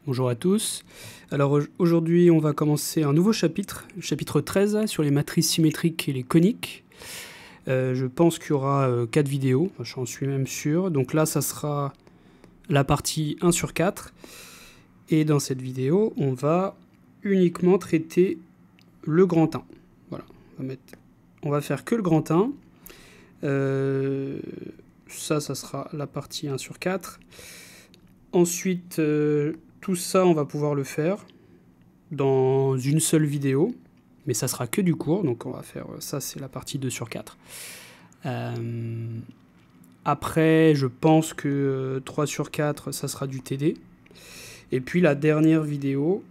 Bonjour à tous. Alors aujourd'hui on va commencer un nouveau chapitre, le chapitre 13 sur les matrices symétriques et les coniques. Je pense qu'il y aura 4 vidéos, j'en suis même sûr. Donc là ça sera la partie 1 sur 4. Et dans cette vidéo on va uniquement traiter le grand 1. Voilà, on va faire que le grand 1. Ça sera la partie 1 sur 4. Ensuite, tout ça, on va pouvoir le faire dans une seule vidéo, mais ça sera que du cours, donc on va faire ça, c'est la partie 2 sur 4. Après, je pense que 3 sur 4, ça sera du TD. Et puis la dernière vidéo,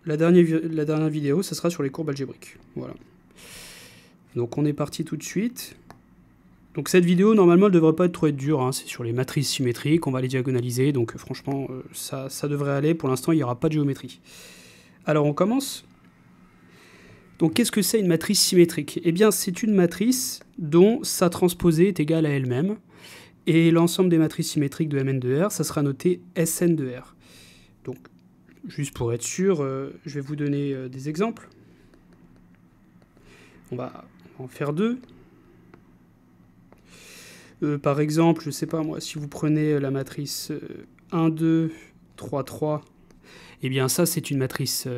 ça sera sur les courbes algébriques. Voilà. Donc on est parti tout de suite. Donc cette vidéo, normalement, elle ne devrait pas être trop dure, hein. C'est sur les matrices symétriques, on va les diagonaliser, donc franchement, ça devrait aller. Pour l'instant, il n'y aura pas de géométrie. Alors on commence. Donc qu'est-ce que c'est une matrice symétrique? Eh bien, c'est une matrice dont sa transposée est égale à elle-même, et l'ensemble des matrices symétriques de Mn de R, ça sera noté Sn de R. Donc, juste pour être sûr, je vais vous donner des exemples. On va en faire deux. Par exemple, je ne sais pas moi, si vous prenez la matrice 1, 2, 3, 3, eh bien ça c'est une matrice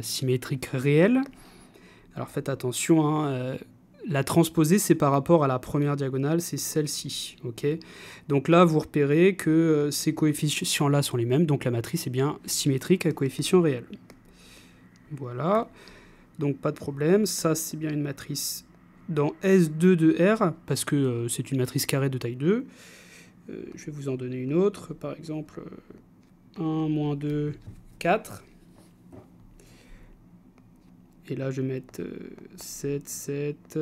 symétrique réelle. Alors faites attention, hein, la transposée c'est par rapport à la première diagonale, c'est celle-ci. Okay, donc là vous repérez que ces coefficients-là sont les mêmes, donc la matrice est bien symétrique à coefficient réel. Voilà, donc pas de problème, ça c'est bien une matrice dans S2 de R, parce que c'est une matrice carrée de taille 2. Je vais vous en donner une autre, par exemple 1, moins 2, 4. Et là, je vais mettre 7, 7,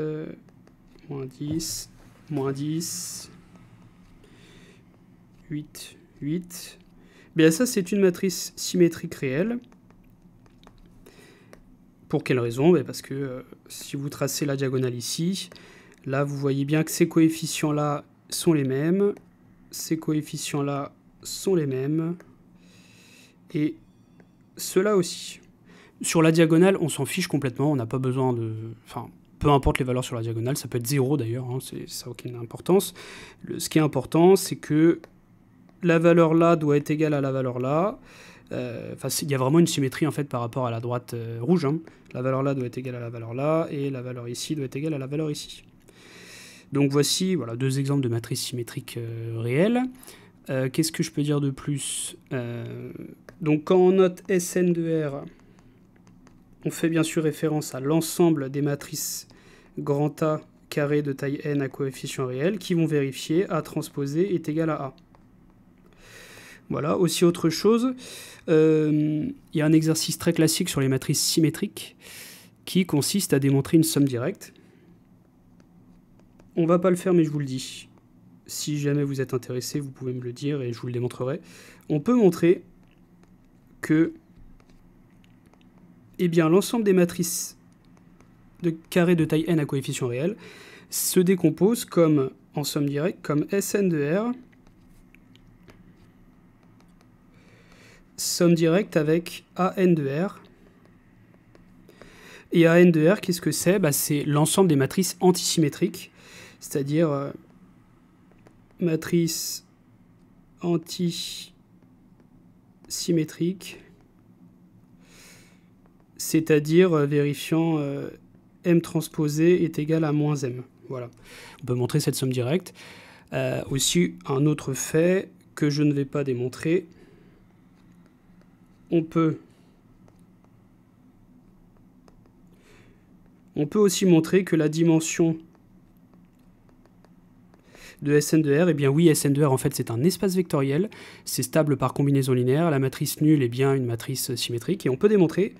moins 10, 8, 8. Bien, ça, c'est une matrice symétrique réelle. Pour quelle raison? Parce que si vous tracez la diagonale ici, là vous voyez bien que ces coefficients-là sont les mêmes, ces coefficients-là sont les mêmes, et ceux-là aussi. Sur la diagonale, on s'en fiche complètement, on n'a pas besoin de... Enfin, peu importe les valeurs sur la diagonale, ça peut être 0 d'ailleurs, hein, ça n'a aucune importance. Ce qui est important, c'est que la valeur là doit être égale à la valeur là. Il y a vraiment une symétrie en fait par rapport à la droite rouge. Hein. La valeur là doit être égale à la valeur là, et la valeur ici doit être égale à la valeur ici. Donc voici voilà, deux exemples de matrices symétriques réelles. Qu'est-ce que je peux dire de plus? Donc quand on note Sn de R, on fait bien sûr référence à l'ensemble des matrices grand A carré de taille n à coefficient réel qui vont vérifier A transposé est égal à A. Voilà, aussi autre chose, il y a un exercice très classique sur les matrices symétriques qui consiste à démontrer une somme directe. On ne va pas le faire, mais je vous le dis. Si jamais vous êtes intéressé, vous pouvez me le dire et je vous le démontrerai. On peut montrer que eh bien, l'ensemble des matrices de carré de taille n à coefficient réel se décompose comme, en somme directe comme Sn de R somme directe avec AN de R. Et AN de R, qu'est-ce que c'est? C'est l'ensemble des matrices antisymétriques, c'est-à-dire matrice antisymétrique, c'est-à-dire vérifiant M transposé est égal à moins M. Voilà. On peut montrer cette somme directe. Aussi, un autre fait que je ne vais pas démontrer, on peut aussi montrer que la dimension de Sn de R, eh bien oui, Sn de R en fait c'est un espace vectoriel, c'est stable par combinaison linéaire, la matrice nulle est bien une matrice symétrique, et on peut démontrer,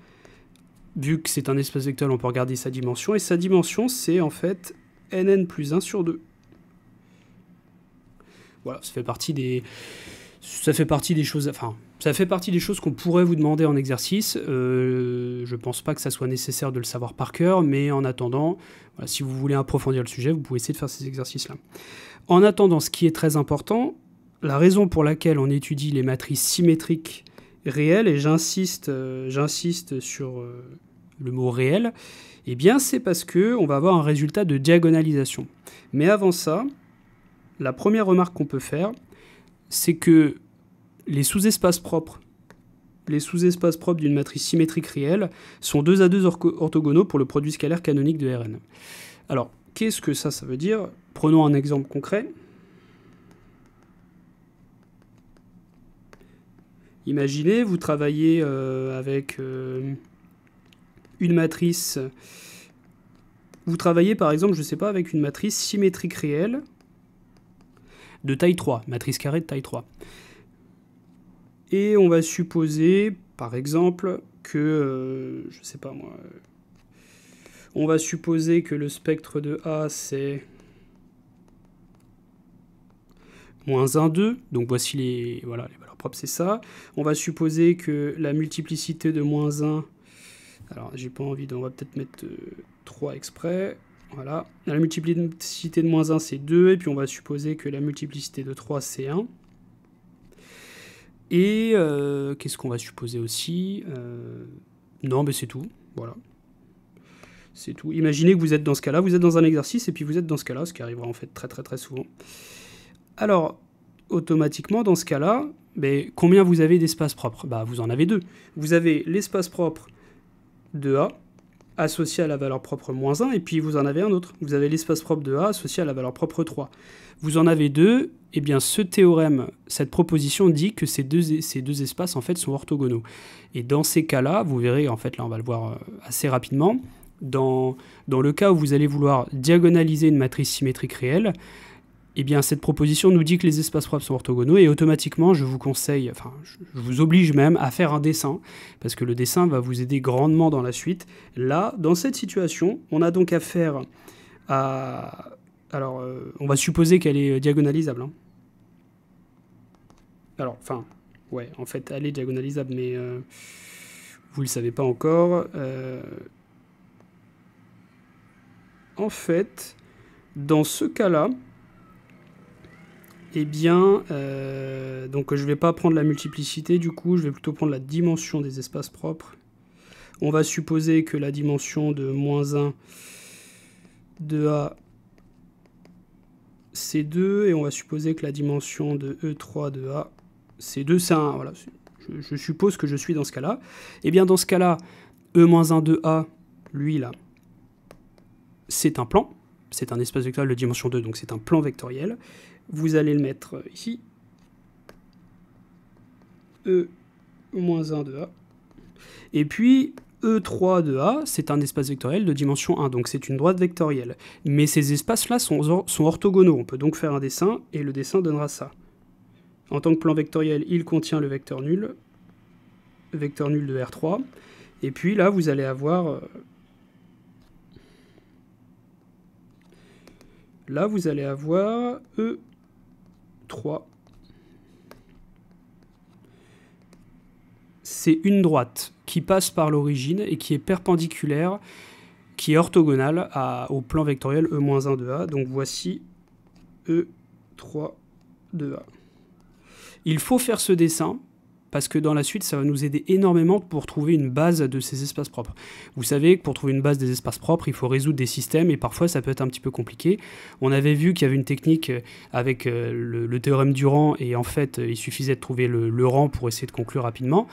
vu que c'est un espace vectoriel, on peut regarder sa dimension, et sa dimension c'est en fait Nn plus 1 sur 2. Voilà, ça fait partie des choses, enfin, ça fait partie des choses qu'on pourrait vous demander en exercice. Je pense pas que ça soit nécessaire de le savoir par cœur, mais en attendant, voilà, si vous voulez approfondir le sujet, vous pouvez essayer de faire ces exercices-là. En attendant, ce qui est très important, la raison pour laquelle on étudie les matrices symétriques réel, et j'insiste sur le mot réel, eh bien c'est parce qu'on va avoir un résultat de diagonalisation. Mais avant ça, la première remarque qu'on peut faire, c'est que les sous-espaces propres d'une matrice symétrique réelle sont 2 à 2 orthogonaux pour le produit scalaire canonique de Rn. Alors, qu'est-ce que ça veut dire? Prenons un exemple concret. Imaginez, vous travaillez avec une matrice. Vous travaillez par exemple, je ne sais pas, avec une matrice symétrique réelle de taille 3, matrice carrée de taille 3. Et on va supposer, par exemple, que, je ne sais pas moi, on va supposer que le spectre de A, c'est moins 1, 2, donc voici les valeurs propres, c'est ça. On va supposer que la multiplicité de moins 1, alors j'ai pas envie, on va peut-être mettre 3 exprès, voilà. La multiplicité de moins 1, c'est 2, et puis on va supposer que la multiplicité de 3, c'est 1. Et qu'est-ce qu'on va supposer aussi? Non, mais c'est tout, voilà. C'est tout. Imaginez que vous êtes dans ce cas-là, vous êtes dans un exercice, et puis vous êtes dans ce cas-là, ce qui arrivera en fait très souvent. Alors, automatiquement, dans ce cas-là, combien vous avez d'espaces propres? Vous en avez 2. Vous avez l'espace propre de A associé à la valeur propre moins 1, et puis vous en avez un autre. Vous avez l'espace propre de A associé à la valeur propre 3. Vous en avez 2, et bien ce théorème, cette proposition dit que ces deux espaces en fait sont orthogonaux. Et dans ces cas-là, vous verrez, en fait là on va le voir assez rapidement, dans le cas où vous allez vouloir diagonaliser une matrice symétrique réelle, eh bien, cette proposition nous dit que les espaces propres sont orthogonaux, et automatiquement, je vous conseille, enfin, je vous oblige même à faire un dessin, parce que le dessin va vous aider grandement dans la suite. Là, dans cette situation, on a donc affaire à... Alors, on va supposer qu'elle est diagonalisable. Hein. Alors, enfin, ouais, en fait, elle est diagonalisable, mais vous ne le savez pas encore. En fait, dans ce cas-là, eh bien, donc je ne vais pas prendre la multiplicité, du coup, je vais plutôt prendre la dimension des espaces propres. On va supposer que la dimension de moins 1 de A, c'est 2, et on va supposer que la dimension de E3 de A, c'est 2, c'est 1. Voilà, je suppose que je suis dans ce cas-là. Eh bien, dans ce cas-là, E-1 de A, lui, là, c'est un plan. C'est un espace vectoriel de dimension 2, donc c'est un plan vectoriel. Vous allez le mettre ici. E-1 de A. Et puis, E3 de A, c'est un espace vectoriel de dimension 1, donc c'est une droite vectorielle. Mais ces espaces-là sont orthogonaux. On peut donc faire un dessin, et le dessin donnera ça. En tant que plan vectoriel, il contient le vecteur nul de R3. Et puis là, vous allez avoir... Là, vous allez avoir E3. C'est une droite qui passe par l'origine et qui est perpendiculaire, qui est orthogonale au plan vectoriel E-1 de A. Donc voici E3 de A. Il faut faire ce dessin, parce que dans la suite, ça va nous aider énormément pour trouver une base de ces espaces propres. Vous savez que pour trouver une base des espaces propres, il faut résoudre des systèmes, et parfois ça peut être un petit peu compliqué. On avait vu qu'il y avait une technique avec le théorème du rang, et en fait, il suffisait de trouver le rang pour essayer de conclure rapidement,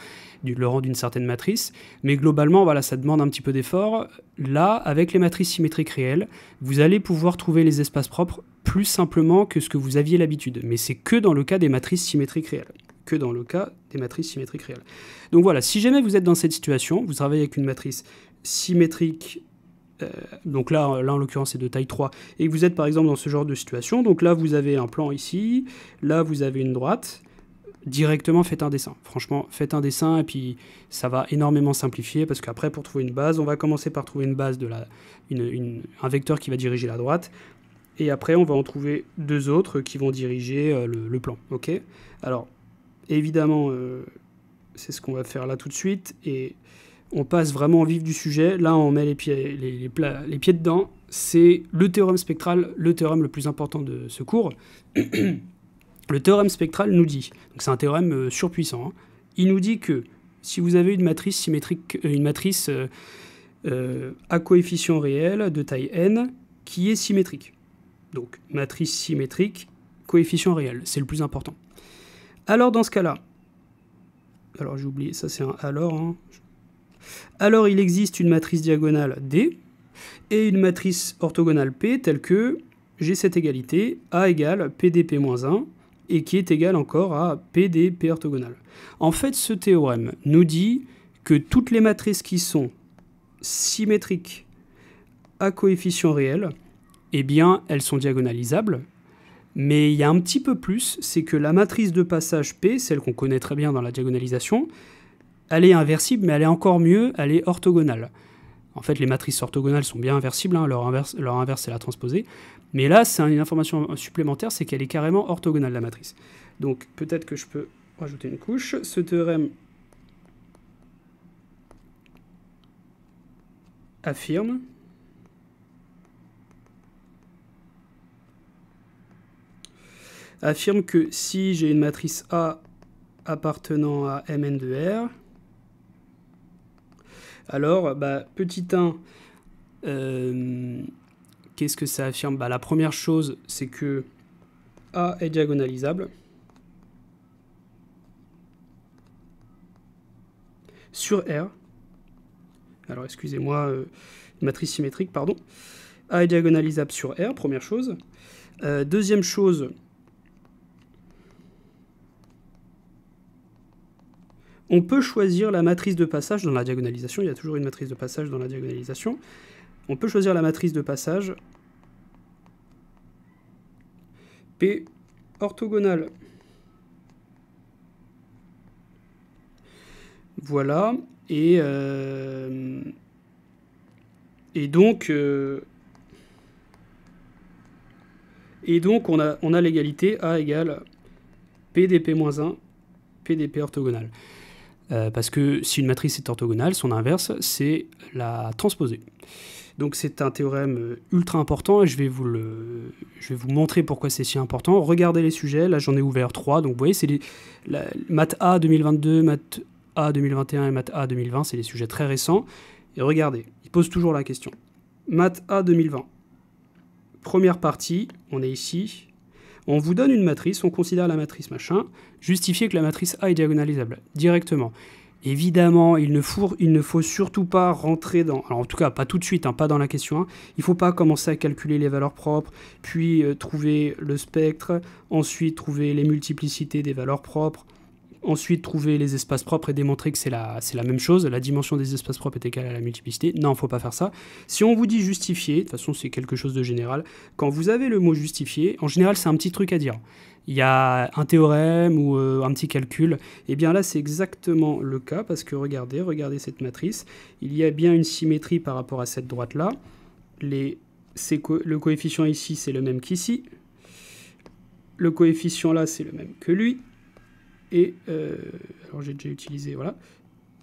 le rang d'une certaine matrice. Mais globalement, voilà, ça demande un petit peu d'effort. Là, avec les matrices symétriques réelles, vous allez pouvoir trouver les espaces propres plus simplement que ce que vous aviez l'habitude. Mais c'est que dans le cas des matrices symétriques réelles. Que dans le cas des matrices symétriques réelles. Donc voilà, si jamais vous êtes dans cette situation, vous travaillez avec une matrice symétrique, donc là en l'occurrence c'est de taille 3, et que vous êtes par exemple dans ce genre de situation, donc là vous avez un plan ici, là vous avez une droite, directement faites un dessin. Franchement, faites un dessin, et puis ça va énormément simplifier, parce qu'après pour trouver une base, on va commencer par trouver une base de un vecteur qui va diriger la droite, et après on va en trouver deux autres qui vont diriger le plan. Ok ? Alors, évidemment, c'est ce qu'on va faire là tout de suite, et on passe vraiment au vif du sujet. Là, on met les pieds dedans. C'est le théorème spectral, le théorème le plus important de ce cours. Le théorème spectral nous dit, donc c'est un théorème surpuissant, hein, Il nous dit que si vous avez une matrice symétrique, une matrice à coefficient réel de taille n qui est symétrique. Donc, matrice symétrique, coefficient réel, c'est le plus important. Alors, dans ce cas-là, alors j'ai oublié, ça c'est un alors. Hein. Alors, il existe une matrice diagonale D et une matrice orthogonale P telle que j'ai cette égalité A égale PDP-1 et qui est égale encore à PDP orthogonale. En fait, ce théorème nous dit que toutes les matrices qui sont symétriques à coefficient réel, eh bien, elles sont diagonalisables. Mais il y a un petit peu plus, c'est que la matrice de passage P, celle qu'on connaît très bien dans la diagonalisation, elle est inversible, mais elle est encore mieux, elle est orthogonale. En fait, les matrices orthogonales sont bien inversibles, hein, leur inverse c'est la transposée. Mais là, c'est une information supplémentaire, c'est qu'elle est carrément orthogonale, la matrice. Donc, peut-être que je peux rajouter une couche. Ce théorème affirme que si j'ai une matrice A appartenant à Mn de R, alors, petit 1, qu'est-ce que ça affirme? La première chose, c'est que A est diagonalisable sur R. Alors, excusez-moi, matrice symétrique, pardon. A est diagonalisable sur R, première chose. Deuxième chose, on peut choisir la matrice de passage dans la diagonalisation. Il y a toujours une matrice de passage dans la diagonalisation. On peut choisir la matrice de passage P orthogonale. Voilà. Et donc on a l'égalité A égale PDP-1, PDP orthogonale. Parce que si une matrice est orthogonale, son inverse, c'est la transposée. Donc c'est un théorème ultra important et je vais vous montrer pourquoi c'est si important. Regardez les sujets, là j'en ai ouvert 3, donc vous voyez, c'est Math A 2022, Math A 2021 et Math A 2020, c'est des sujets très récents. Et regardez, ils posent toujours la question. Math A 2020, première partie, on est ici. On vous donne une matrice, on considère la matrice machin, justifier que la matrice A est diagonalisable directement. Évidemment, il ne faut surtout pas rentrer dans... Alors en tout cas, pas tout de suite, hein, pas dans la question 1. Il ne faut pas commencer à calculer les valeurs propres, puis trouver le spectre, ensuite trouver les multiplicités des valeurs propres, ensuite trouver les espaces propres et démontrer que c'est la même chose, la dimension des espaces propres est égale à la multiplicité. Non, il ne faut pas faire ça. Si on vous dit justifier, de toute façon c'est quelque chose de général, quand vous avez le mot justifier, en général c'est un petit truc à dire. Il y a un théorème ou un petit calcul, et bien là c'est exactement le cas, parce que regardez cette matrice, il y a bien une symétrie par rapport à cette droite-là. Le coefficient ici c'est le même qu'ici, le coefficient là c'est le même que lui, et alors j'ai déjà utilisé, voilà,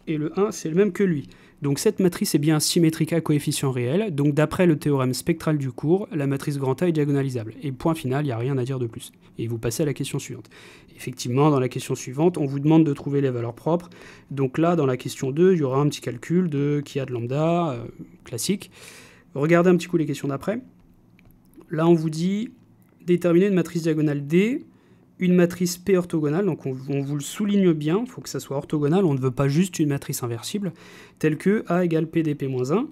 et le 1 c'est le même que lui. Donc cette matrice est bien symétrique à coefficient réel, donc d'après le théorème spectral du cours, la matrice grand A est diagonalisable. Et point final, il n'y a rien à dire de plus. Et vous passez à la question suivante. Effectivement, dans la question suivante, on vous demande de trouver les valeurs propres. Donc là, dans la question 2, il y aura un petit calcul de qui a de lambda, classique. Regardez un petit coup les questions d'après. Là, on vous dit déterminer une matrice diagonale D, une matrice P orthogonale, donc on vous le souligne bien, il faut que ça soit orthogonal, on ne veut pas juste une matrice inversible, telle que A égale PDP-1.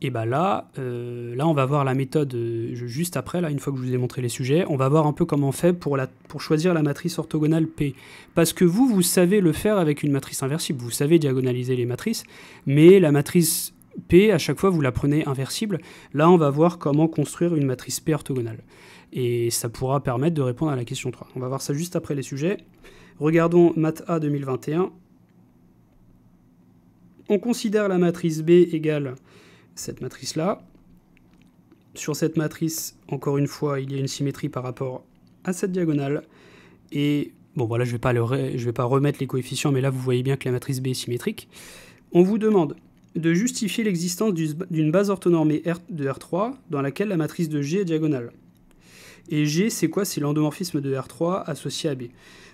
Et là, on va voir la méthode juste après, là, une fois que je vous ai montré les sujets, on va voir un peu comment on fait pour choisir la matrice orthogonale P. Parce que vous savez le faire avec une matrice inversible, vous savez diagonaliser les matrices, mais la matrice P, à chaque fois, vous la prenez inversible. Là, on va voir comment construire une matrice P orthogonale. Et ça pourra permettre de répondre à la question 3. On va voir ça juste après les sujets. Regardons Math A 2021. On considère la matrice B égale cette matrice-là. Sur cette matrice, encore une fois, il y a une symétrie par rapport à cette diagonale. Et bon, voilà, je vais pas remettre les coefficients, mais là, vous voyez bien que la matrice B est symétrique. On vous demande de justifier l'existence d'une base orthonormée de R3 dans laquelle la matrice de G est diagonale. Et G, c'est quoi? C'est l'endomorphisme de R3 associé à B.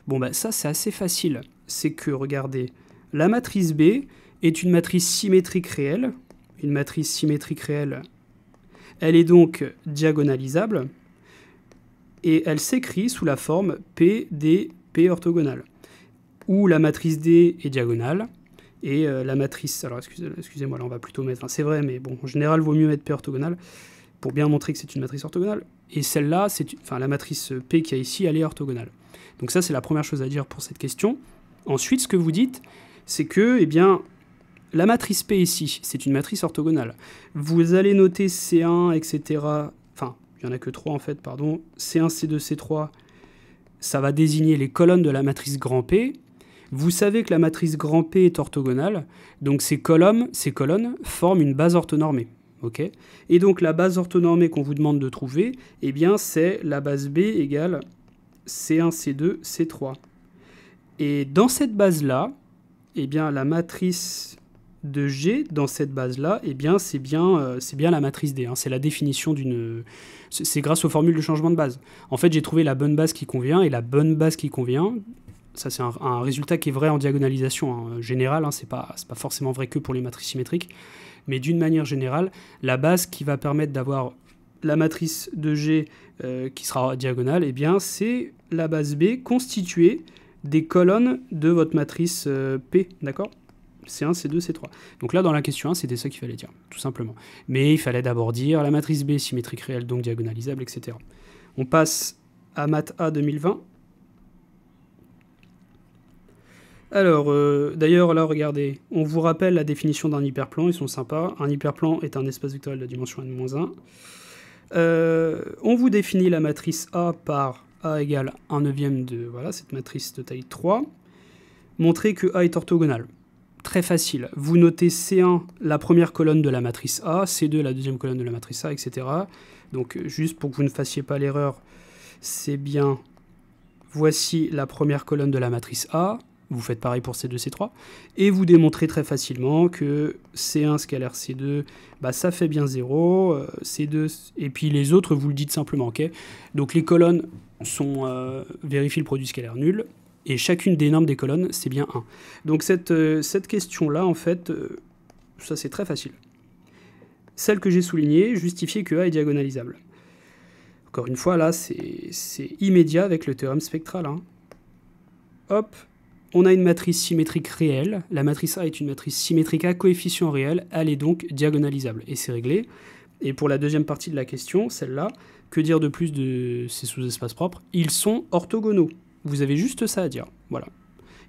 Bon, ça, c'est assez facile. c'est que, regardez, la matrice B est une matrice symétrique réelle. Une matrice symétrique réelle, elle est donc diagonalisable et elle s'écrit sous la forme PDP orthogonale, où la matrice D est diagonale et la matrice... Alors, excusez-moi, là, on va plutôt mettre... c'est vrai, mais bon, en général, il vaut mieux mettre P orthogonale pour bien montrer que c'est une matrice orthogonale. Et celle-là, la matrice P qu'il y a ici, elle est orthogonale. Donc ça, c'est la première chose à dire pour cette question. Ensuite, ce que vous dites, c'est que, eh bien, la matrice P ici, c'est une matrice orthogonale. Vous allez noter C1, etc. Enfin, il n'y en a que 3 en fait, pardon. C1, C2, C3, ça va désigner les colonnes de la matrice grand P. Vous savez que la matrice grand P est orthogonale, donc ces colonnes forment une base orthonormée. Okay, et donc la base orthonormée qu'on vous demande de trouver, eh bien c'est la base B égale C1, C2, C3. Et dans cette base-là, eh bien la matrice de G, dans cette base-là, eh bien c'est bien la matrice D. Hein, c'est la définition d'une... C'est grâce aux formules de changement de base. En fait, j'ai trouvé la bonne base qui convient, et la bonne base qui convient, ça c'est un résultat qui est vrai en diagonalisation générale, hein, c'est pas forcément vrai que pour les matrices symétriques, mais d'une manière générale, la base qui va permettre d'avoir la matrice de G qui sera diagonale, eh bien c'est la base B constituée des colonnes de votre matrice P, d'accord ? C1, C2, C3. Donc là, dans la question 1, c'était ça qu'il fallait dire, tout simplement. Mais il fallait d'abord dire la matrice B symétrique réelle, donc diagonalisable, etc. On passe à Math A 2020. Alors, d'ailleurs, là, regardez, on vous rappelle la définition d'un hyperplan, ils sont sympas. Un hyperplan est un espace vectoriel de dimension n-1. On vous définit la matrice A par A égale 1/9 de voilà, cette matrice de taille 3. Montrez que A est orthogonale. Très facile. Vous notez C1, la première colonne de la matrice A, C2, la deuxième colonne de la matrice A, etc. Donc, juste pour que vous ne fassiez pas l'erreur, c'est bien, voici la première colonne de la matrice A. Vous faites pareil pour C2, C3. Et vous démontrez très facilement que C1 scalaire C2, bah, ça fait bien 0. C2, et puis les autres, vous le dites simplement. Okay, donc, les colonnes vérifient le produit scalaire nul. Et chacune des normes des colonnes, c'est bien 1. Donc cette question-là, en fait, ça c'est très facile. Celle que j'ai soulignée, justifier que A est diagonalisable. Encore une fois, là, c'est immédiat avec le théorème spectral. Hein. Hop, on a une matrice symétrique réelle. La matrice A est une matrice symétrique à coefficient réel. Elle est donc diagonalisable. Et c'est réglé. Et pour la deuxième partie de la question, celle-là, que dire de plus de ces sous-espaces propres ? Ils sont orthogonaux. Vous avez juste ça à dire. Voilà.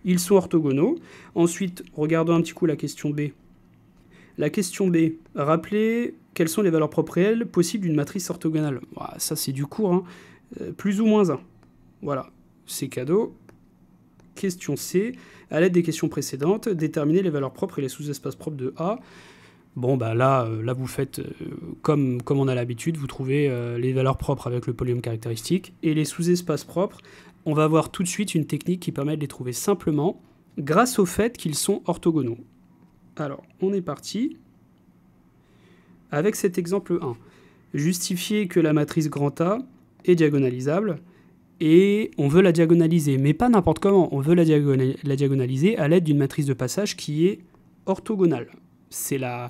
Ils sont orthogonaux. Ensuite, regardons un petit coup la question B. La question B, rappelez quelles sont les valeurs propres réelles possibles d'une matrice orthogonale. Voilà, ça, c'est du cours. Hein. Plus ou moins 1. Voilà. C'est cadeau. Question C. À l'aide des questions précédentes, déterminer les valeurs propres et les sous-espaces propres de A. Bon, bah là vous faites comme on a l'habitude, vous trouvez les valeurs propres avec le polynôme caractéristique et les sous-espaces propres. On va voir tout de suite une technique qui permet de les trouver simplement grâce au fait qu'ils sont orthogonaux. Alors, on est parti avec cet exemple 1. Justifier que la matrice grand A est diagonalisable et on veut la diagonaliser, mais pas n'importe comment. On veut la diagonaliser à l'aide d'une matrice de passage qui est orthogonale. C'est la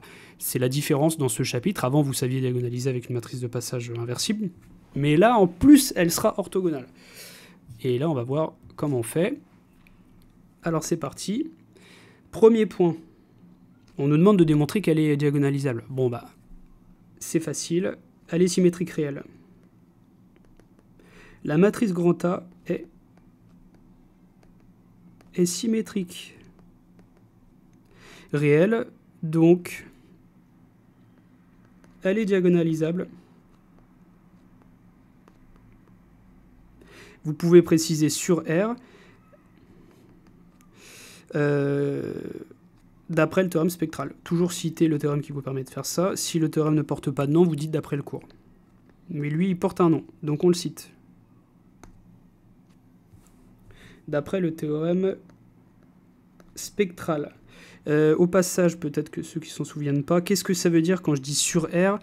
différence dans ce chapitre. Avant, vous saviez diagonaliser avec une matrice de passage inversible, mais là, en plus, elle sera orthogonale. Et là, on va voir comment on fait. Alors, c'est parti. Premier point. On nous demande de démontrer qu'elle est diagonalisable. Bon, bah, c'est facile. Elle est symétrique réelle. La matrice grand A est symétrique réelle. Donc, elle est diagonalisable. Vous pouvez préciser sur R d'après le théorème spectral. Toujours citer le théorème qui vous permet de faire ça. Si le théorème ne porte pas de nom, vous dites d'après le cours. Mais lui, il porte un nom, donc on le cite. D'après le théorème spectral. Au passage, peut-être que ceux qui ne s'en souviennent pas, qu'est-ce que ça veut dire quand je dis sur R ?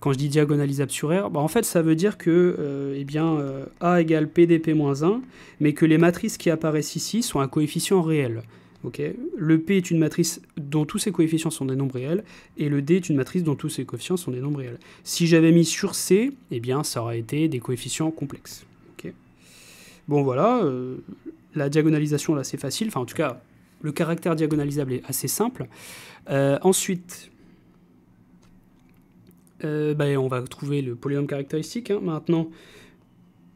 Quand je dis diagonalisable sur R, bah en fait ça veut dire que A égale PDP-1, mais que les matrices qui apparaissent ici sont un coefficient réel. Okay. Le P est une matrice dont tous ses coefficients sont des nombres réels, et le D est une matrice dont tous ses coefficients sont des nombres réels. Si j'avais mis sur C, eh bien ça aurait été des coefficients complexes. Okay. Bon voilà, la diagonalisation là c'est facile, enfin en tout cas le caractère diagonalisable est assez simple. Ensuite, on va trouver le polynôme caractéristique. Hein. Maintenant,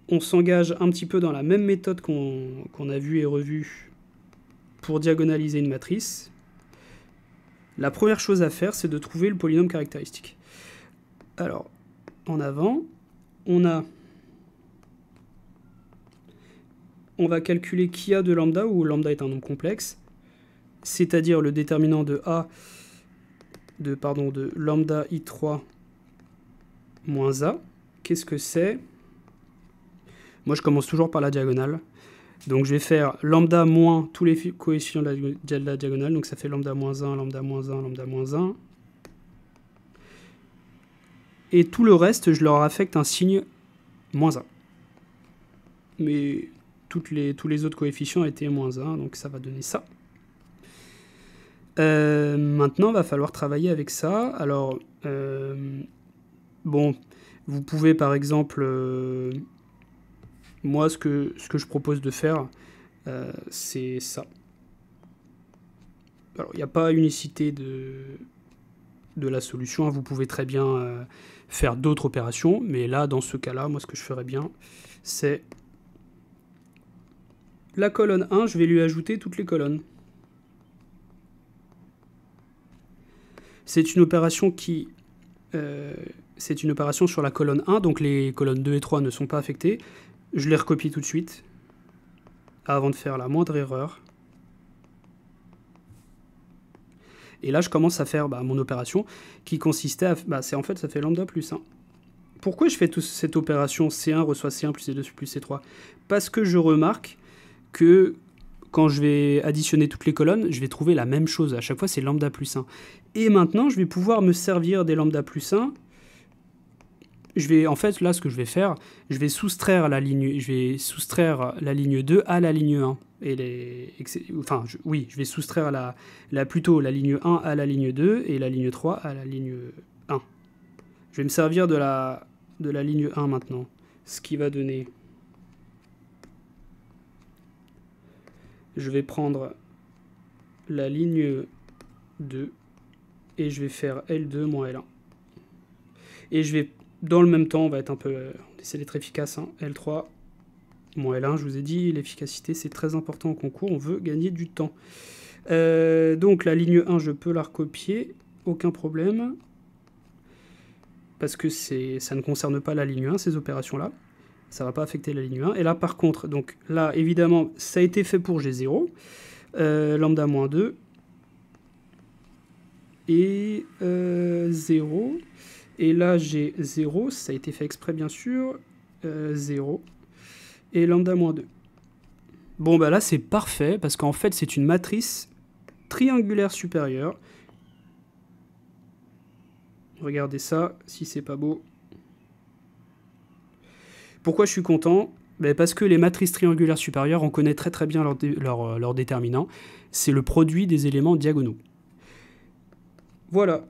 on s'engage un petit peu dans la même méthode qu'on a vue et revue pour diagonaliser une matrice. La première chose à faire, c'est de trouver le polynôme caractéristique. Alors, en avant, on va calculer qui a de lambda, où lambda est un nombre complexe, c'est-à-dire le déterminant de A de lambda i3 moins A. Qu'est-ce que c'est? Moi, je commence toujours par la diagonale. Donc, je vais faire lambda moins tous les coefficients de la diagonale. Donc, ça fait lambda moins 1, lambda moins 1, lambda moins 1. Et tout le reste, je leur affecte un signe moins 1. Mais tous les autres coefficients étaient moins 1, donc ça va donner ça. Maintenant, il va falloir travailler avec ça. Alors, bon, vous pouvez par exemple, moi ce que je propose de faire, c'est ça. Alors, il n'y a pas unicité de la solution, hein. Vous pouvez très bien faire d'autres opérations, mais là, dans ce cas-là, moi ce que je ferais bien, c'est la colonne 1, je vais lui ajouter toutes les colonnes. C'est une opération c'est une opération sur la colonne 1, donc les colonnes 2 et 3 ne sont pas affectées. Je les recopie tout de suite, avant de faire la moindre erreur. Et là, je commence à faire mon opération, qui consistait à... en fait, ça fait lambda plus 1. Pourquoi je fais cette opération C1 reçoit C1 plus C2 plus C3? Parce que je remarque que quand je vais additionner toutes les colonnes, je vais trouver la même chose. À chaque fois, c'est lambda plus 1. Et maintenant, je vais pouvoir me servir des lambda plus 1. En fait, là, ce que je vais faire, je vais soustraire la ligne 2 à la ligne 1. Je vais soustraire plutôt la ligne 1 à la ligne 2 et la ligne 3 à la ligne 1. Je vais me servir de la ligne 1 maintenant. Ce qui va donner... Je vais prendre la ligne 2 et je vais faire L2 moins L1. Et je vais, dans le même temps, on va essayer d'être efficace, hein, L3 moins L1, je vous ai dit, l'efficacité c'est très important au concours, on veut gagner du temps. Donc la ligne 1, je peux la recopier, aucun problème, parce que ça ne concerne pas la ligne 1, ces opérations-là. Ça ne va pas affecter la ligne 1. Et là, par contre, donc là, évidemment, ça a été fait pour G0, lambda moins 2, et 0. Et là, j'ai 0, ça a été fait exprès, bien sûr, 0, et lambda moins 2. Bon, là, c'est parfait, parce qu'en fait, c'est une matrice triangulaire supérieure. Regardez ça, si c'est pas beau. Pourquoi je suis content? Parce que les matrices triangulaires supérieures, on connaît très très bien leur déterminant. C'est le produit des éléments diagonaux. Voilà,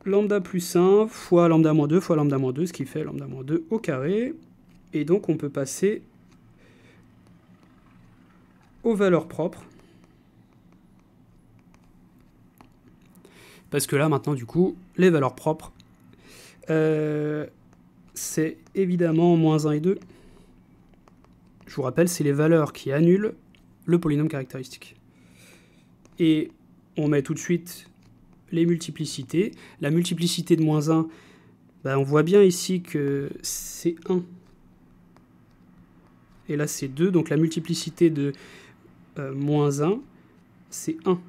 lambda plus 1 fois lambda moins 2 fois lambda moins 2, ce qui fait lambda moins 2 au carré. Et donc on peut passer aux valeurs propres. Parce que là, maintenant, du coup, les valeurs propres, c'est évidemment moins 1 et 2. Je vous rappelle, c'est les valeurs qui annulent le polynôme caractéristique. Et on met tout de suite les multiplicités. La multiplicité de moins 1, on voit bien ici que c'est 1. Et là, c'est 2. Donc la multiplicité de moins 1, c'est 1.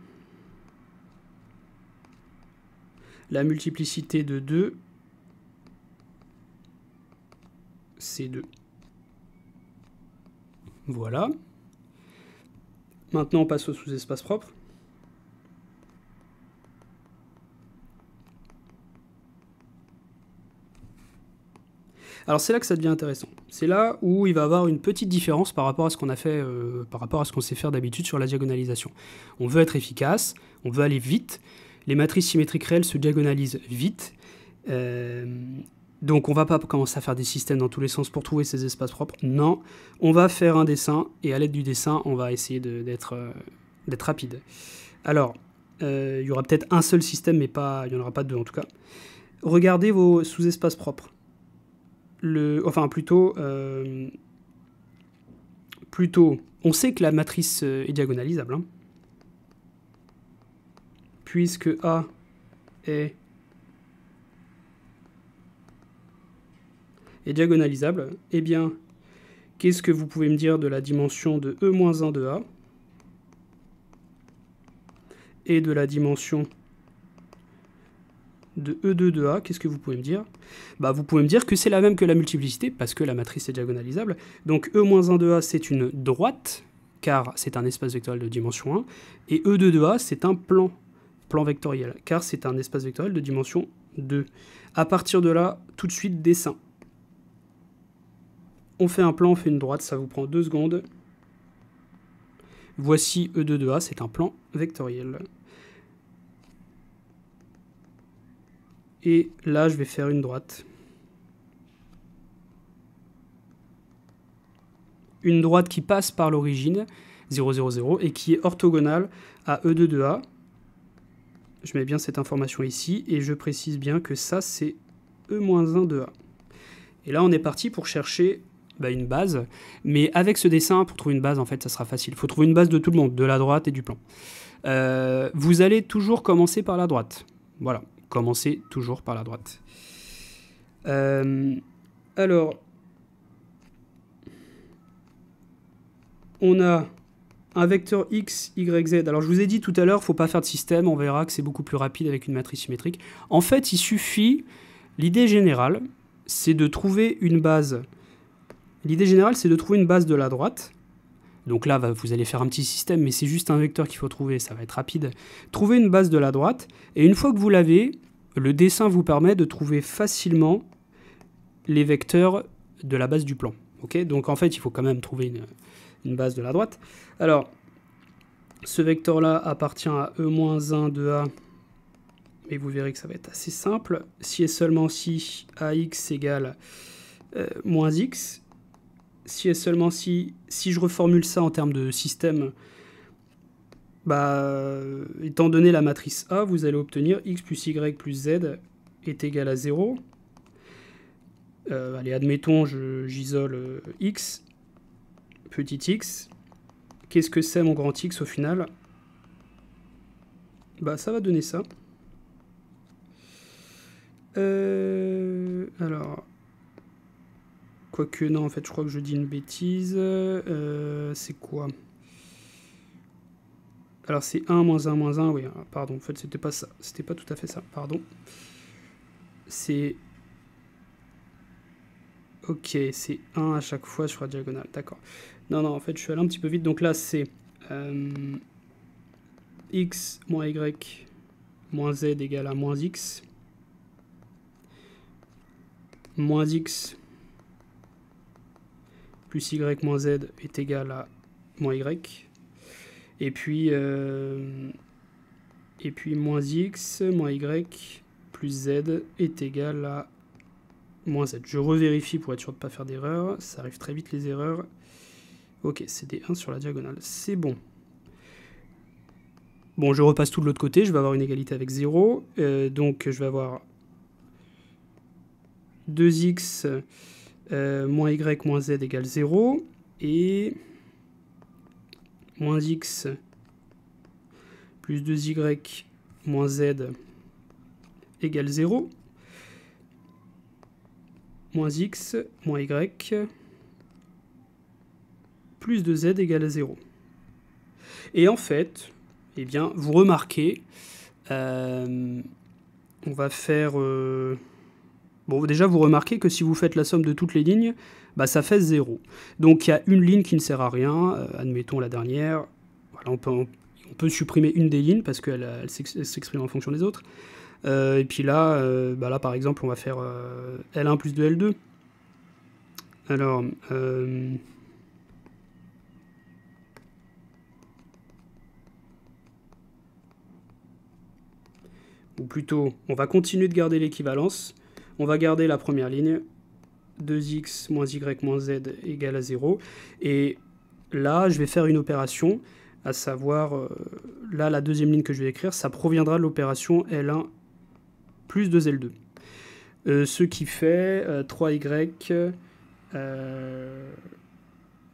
La multiplicité de 2, c'est 2. Voilà. Maintenant, on passe au sous-espace propre. Alors c'est là que ça devient intéressant. C'est là où il va y avoir une petite différence par rapport à ce qu'on a fait, par rapport à ce qu'on sait faire d'habitude sur la diagonalisation. On veut être efficace, on veut aller vite. Les matrices symétriques réelles se diagonalisent vite. Donc on va pas commencer à faire des systèmes dans tous les sens pour trouver ces espaces propres. Non, on va faire un dessin et à l'aide du dessin, on va essayer d'être rapide. Alors, il y aura peut-être un seul système, mais il n'y en aura pas deux en tout cas. Regardez vos sous-espaces propres. Plutôt, on sait que la matrice est diagonalisable, hein, puisque A est diagonalisable. Eh bien, qu'est-ce que vous pouvez me dire de la dimension de E-1 de A et de la dimension de E2 de A? Qu'est-ce que vous pouvez me dire? Bah, vous pouvez me dire que c'est la même que la multiplicité, parce que la matrice est diagonalisable. Donc E-1 de A, c'est une droite, car c'est un espace vectoriel de dimension 1, et E2 de A, c'est un plan vectoriel, car c'est un espace vectoriel de dimension 2. À partir de là, tout de suite, dessin. On fait un plan, on fait une droite, ça vous prend 2 secondes. Voici E2 de A, c'est un plan vectoriel. Et là, je vais faire une droite. Une droite qui passe par l'origine, 0, 0, 0, et qui est orthogonale à E2 de A. Je mets bien cette information ici, et je précise bien que ça, c'est E-1 de A. Et là, on est parti pour chercher une base. Mais avec ce dessin, pour trouver une base, en fait, ça sera facile. Il faut trouver une base de tout le monde, de la droite et du plan. Vous allez toujours commencer par la droite. Voilà, commencez toujours par la droite. Alors, on a un vecteur x, y, z. Alors, je vous ai dit tout à l'heure, il ne faut pas faire de système. On verra que c'est beaucoup plus rapide avec une matrice symétrique. En fait, il suffit... L'idée générale, c'est de trouver une base... L'idée générale, c'est de trouver une base de la droite. Donc là, vous allez faire un petit système, mais c'est juste un vecteur qu'il faut trouver, ça va être rapide. Trouvez une base de la droite, et une fois que vous l'avez, le dessin vous permet de trouver facilement les vecteurs de la base du plan. Okay, donc en fait, il faut quand même trouver une base de la droite. Alors, ce vecteur-là appartient à E-1 de A, et vous verrez que ça va être assez simple. Si et seulement si AX égale moins X, si et seulement si je reformule ça en termes de système, étant donné la matrice A, vous allez obtenir x plus y plus z est égal à 0. Allez, admettons, j'isole x, petit x. Qu'est-ce que c'est mon grand X au final? Ça va donner ça. Alors... Quoique, non, en fait, je crois que je dis une bêtise. C'est quoi? Alors, c'est 1, moins 1, moins 1, oui, pardon, en fait, c'était pas ça. C'était pas tout à fait ça, pardon. C'est... Ok, c'est 1 à chaque fois sur la diagonale, d'accord. Non, en fait, je suis allé un petit peu vite. Donc là, c'est x moins y moins z égale à moins x. Moins x plus y moins z est égal à moins y. Et puis moins x moins y plus z est égal à moins z. Je revérifie pour être sûr de ne pas faire d'erreur. Ça arrive très vite les erreurs. Ok, c'est des 1 sur la diagonale. C'est bon. Bon, je repasse tout de l'autre côté. Je vais avoir une égalité avec 0. Donc, je vais avoir 2x moins y moins z égale 0. Et moins x plus 2y moins z égale 0. Moins x moins y plus 2z égale 0. Et en fait, eh bien, vous remarquez, on va faire... Bon, déjà, vous remarquez que si vous faites la somme de toutes les lignes, ça fait 0. Donc, il y a une ligne qui ne sert à rien. Admettons la dernière. Voilà, on peut supprimer une des lignes parce qu'elle s'exprime en fonction des autres. Et puis là, là, par exemple, on va faire L1 plus 2L2. Alors, ou plutôt, on va continuer de garder l'équivalence. On va garder la première ligne, 2x moins y moins z égale à 0. Et là, je vais faire une opération, à savoir, là, la deuxième ligne que je vais écrire, ça proviendra de l'opération L1 plus 2L2. Ce qui fait 3y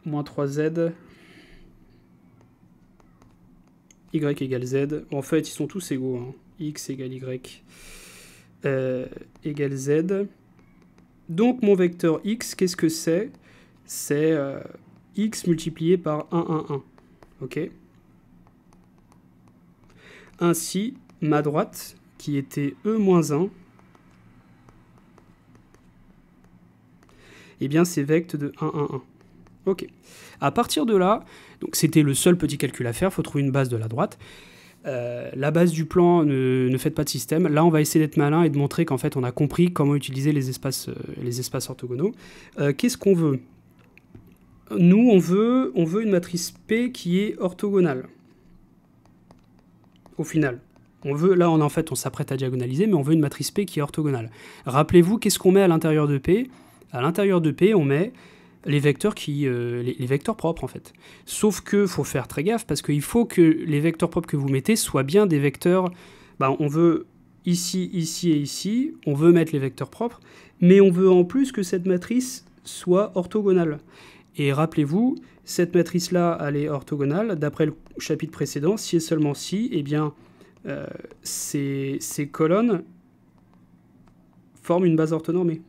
moins 3z, y égale z. En fait, ils sont tous égaux, hein. X égale y égale z. Donc mon vecteur x, qu'est-ce que c'est? C'est x multiplié par 1, 1, 1. Ok. Ainsi, ma droite, qui était e moins 1, eh bien c'est vect de 1, 1, 1. Ok. À partir de là, donc c'était le seul petit calcul à faire, il faut trouver une base de la droite. La base du plan, ne faites pas de système. Là, on va essayer d'être malin et de montrer qu'en fait, on a compris comment utiliser les espaces orthogonaux. Qu'est-ce qu'on veut? Nous, on veut une matrice P qui est orthogonale. Au final. Là, en fait, on s'apprête à diagonaliser, mais on veut une matrice P qui est orthogonale. Rappelez-vous, qu'est-ce qu'on met à l'intérieur de P? À l'intérieur de P, on met les vecteurs les vecteurs propres, en fait. Sauf que faut faire très gaffe, parce qu'il faut que les vecteurs propres que vous mettez soient bien des vecteurs... on veut ici, ici et ici, on veut mettre les vecteurs propres, mais on veut en plus que cette matrice soit orthogonale. Et rappelez-vous, cette matrice-là, elle est orthogonale, d'après le chapitre précédent, si et seulement si, eh bien, ces colonnes forment une base orthonormée.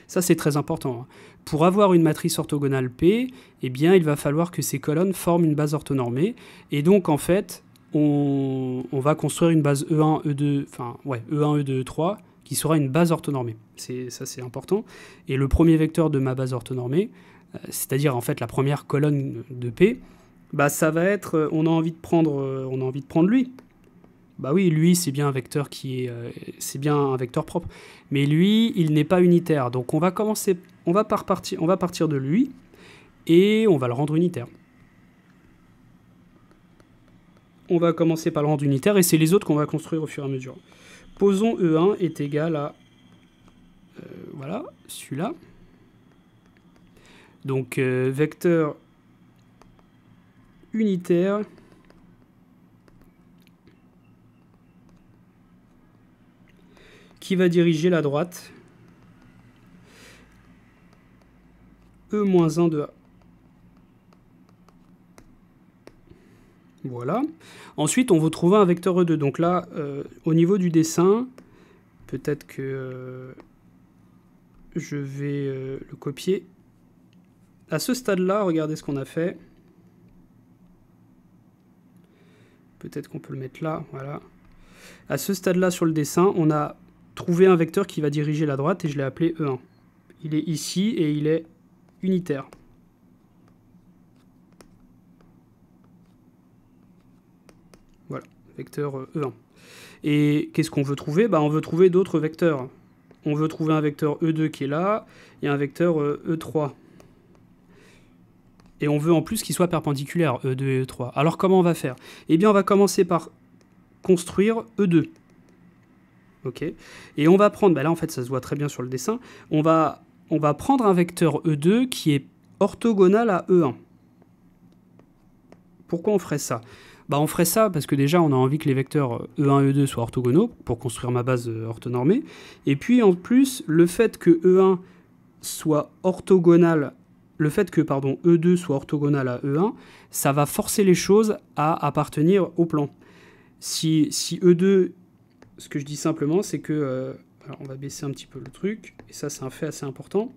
Ça, c'est très important. Pour avoir une matrice orthogonale P, eh bien, il va falloir que ces colonnes forment une base orthonormée. Et donc, en fait, on va construire une base E1, E2, enfin, ouais, E1, E2, E3, qui sera une base orthonormée. Ça, c'est important. Et le premier vecteur de ma base orthonormée, c'est-à-dire, en fait, la première colonne de P, bah, ça va être, on a envie de prendre lui. Bah oui, lui, c'est bien un vecteur c'est bien un vecteur propre. Mais lui, il n'est pas unitaire. Donc on va partir de lui et on va le rendre unitaire. On va commencer par le rendre unitaire et c'est les autres qu'on va construire au fur et à mesure. Posons E1 est égal à voilà, celui-là. Donc vecteur unitaire qui va diriger la droite E-1 de A. Voilà. Ensuite, on va trouver un vecteur E2. Donc là, au niveau du dessin, peut-être que je vais le copier. À ce stade-là, regardez ce qu'on a fait. Peut-être qu'on peut le mettre là, voilà. À ce stade-là, sur le dessin, on a trouvé un vecteur qui va diriger la droite et je l'ai appelé E1. Il est ici et il est unitaire. Voilà, vecteur E1. Et qu'est-ce qu'on veut trouver? On veut trouver d'autres vecteurs. On veut trouver un vecteur E2 qui est là et un vecteur E3. Et on veut en plus qu'il soit perpendiculaire, E2 et E3. Alors comment on va faire? Eh bien, on va commencer par construire E2. Ok. Et on va prendre, là en fait ça se voit très bien sur le dessin, on va prendre un vecteur E2 qui est orthogonal à E1. Pourquoi on ferait ça? On ferait ça parce que déjà on a envie que les vecteurs E1 et E2 soient orthogonaux pour construire ma base orthonormée. Et puis en plus, le fait que E1 soit orthogonal, E2 soit orthogonal à E1, ça va forcer les choses à appartenir au plan. Si E2, ce que je dis simplement, c'est que... alors on va baisser un petit peu le truc, et ça c'est un fait assez important.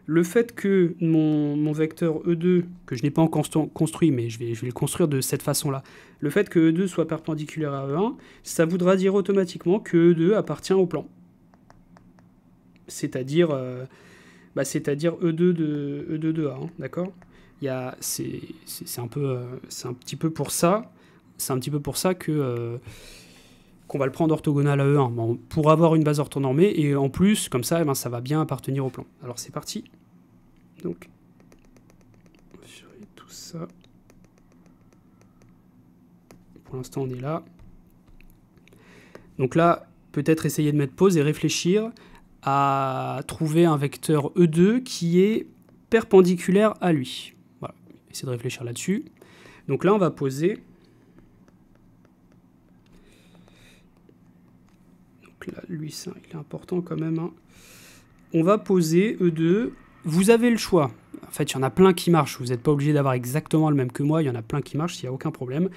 Le fait que mon vecteur E2, que je n'ai pas encore construit, mais je vais le construire de cette façon-là, le fait que E2 soit perpendiculaire à E1, ça voudra dire automatiquement que E2 appartient au plan. C'est-à-dire E2 de A, hein, d'accord? C'est un petit peu pour ça que... qu'on va le prendre orthogonal à E1 pour avoir une base orthonormée et en plus, comme ça, ça va bien appartenir au plan. Alors c'est parti. Donc, sur tout ça. Pour l'instant, on est là. Donc là, peut-être essayer de mettre pause et réfléchir à trouver un vecteur E2 qui est perpendiculaire à lui. Voilà, essayez de réfléchir là-dessus. Donc là, on va poser. Donc là, lui, ça, il est important quand même. Hein. On va poser E2. Vous avez le choix. En fait, il y en a plein qui marchent. Vous n'êtes pas obligé d'avoir exactement le même que moi. Il y en a plein qui marchent, il n'y a aucun problème.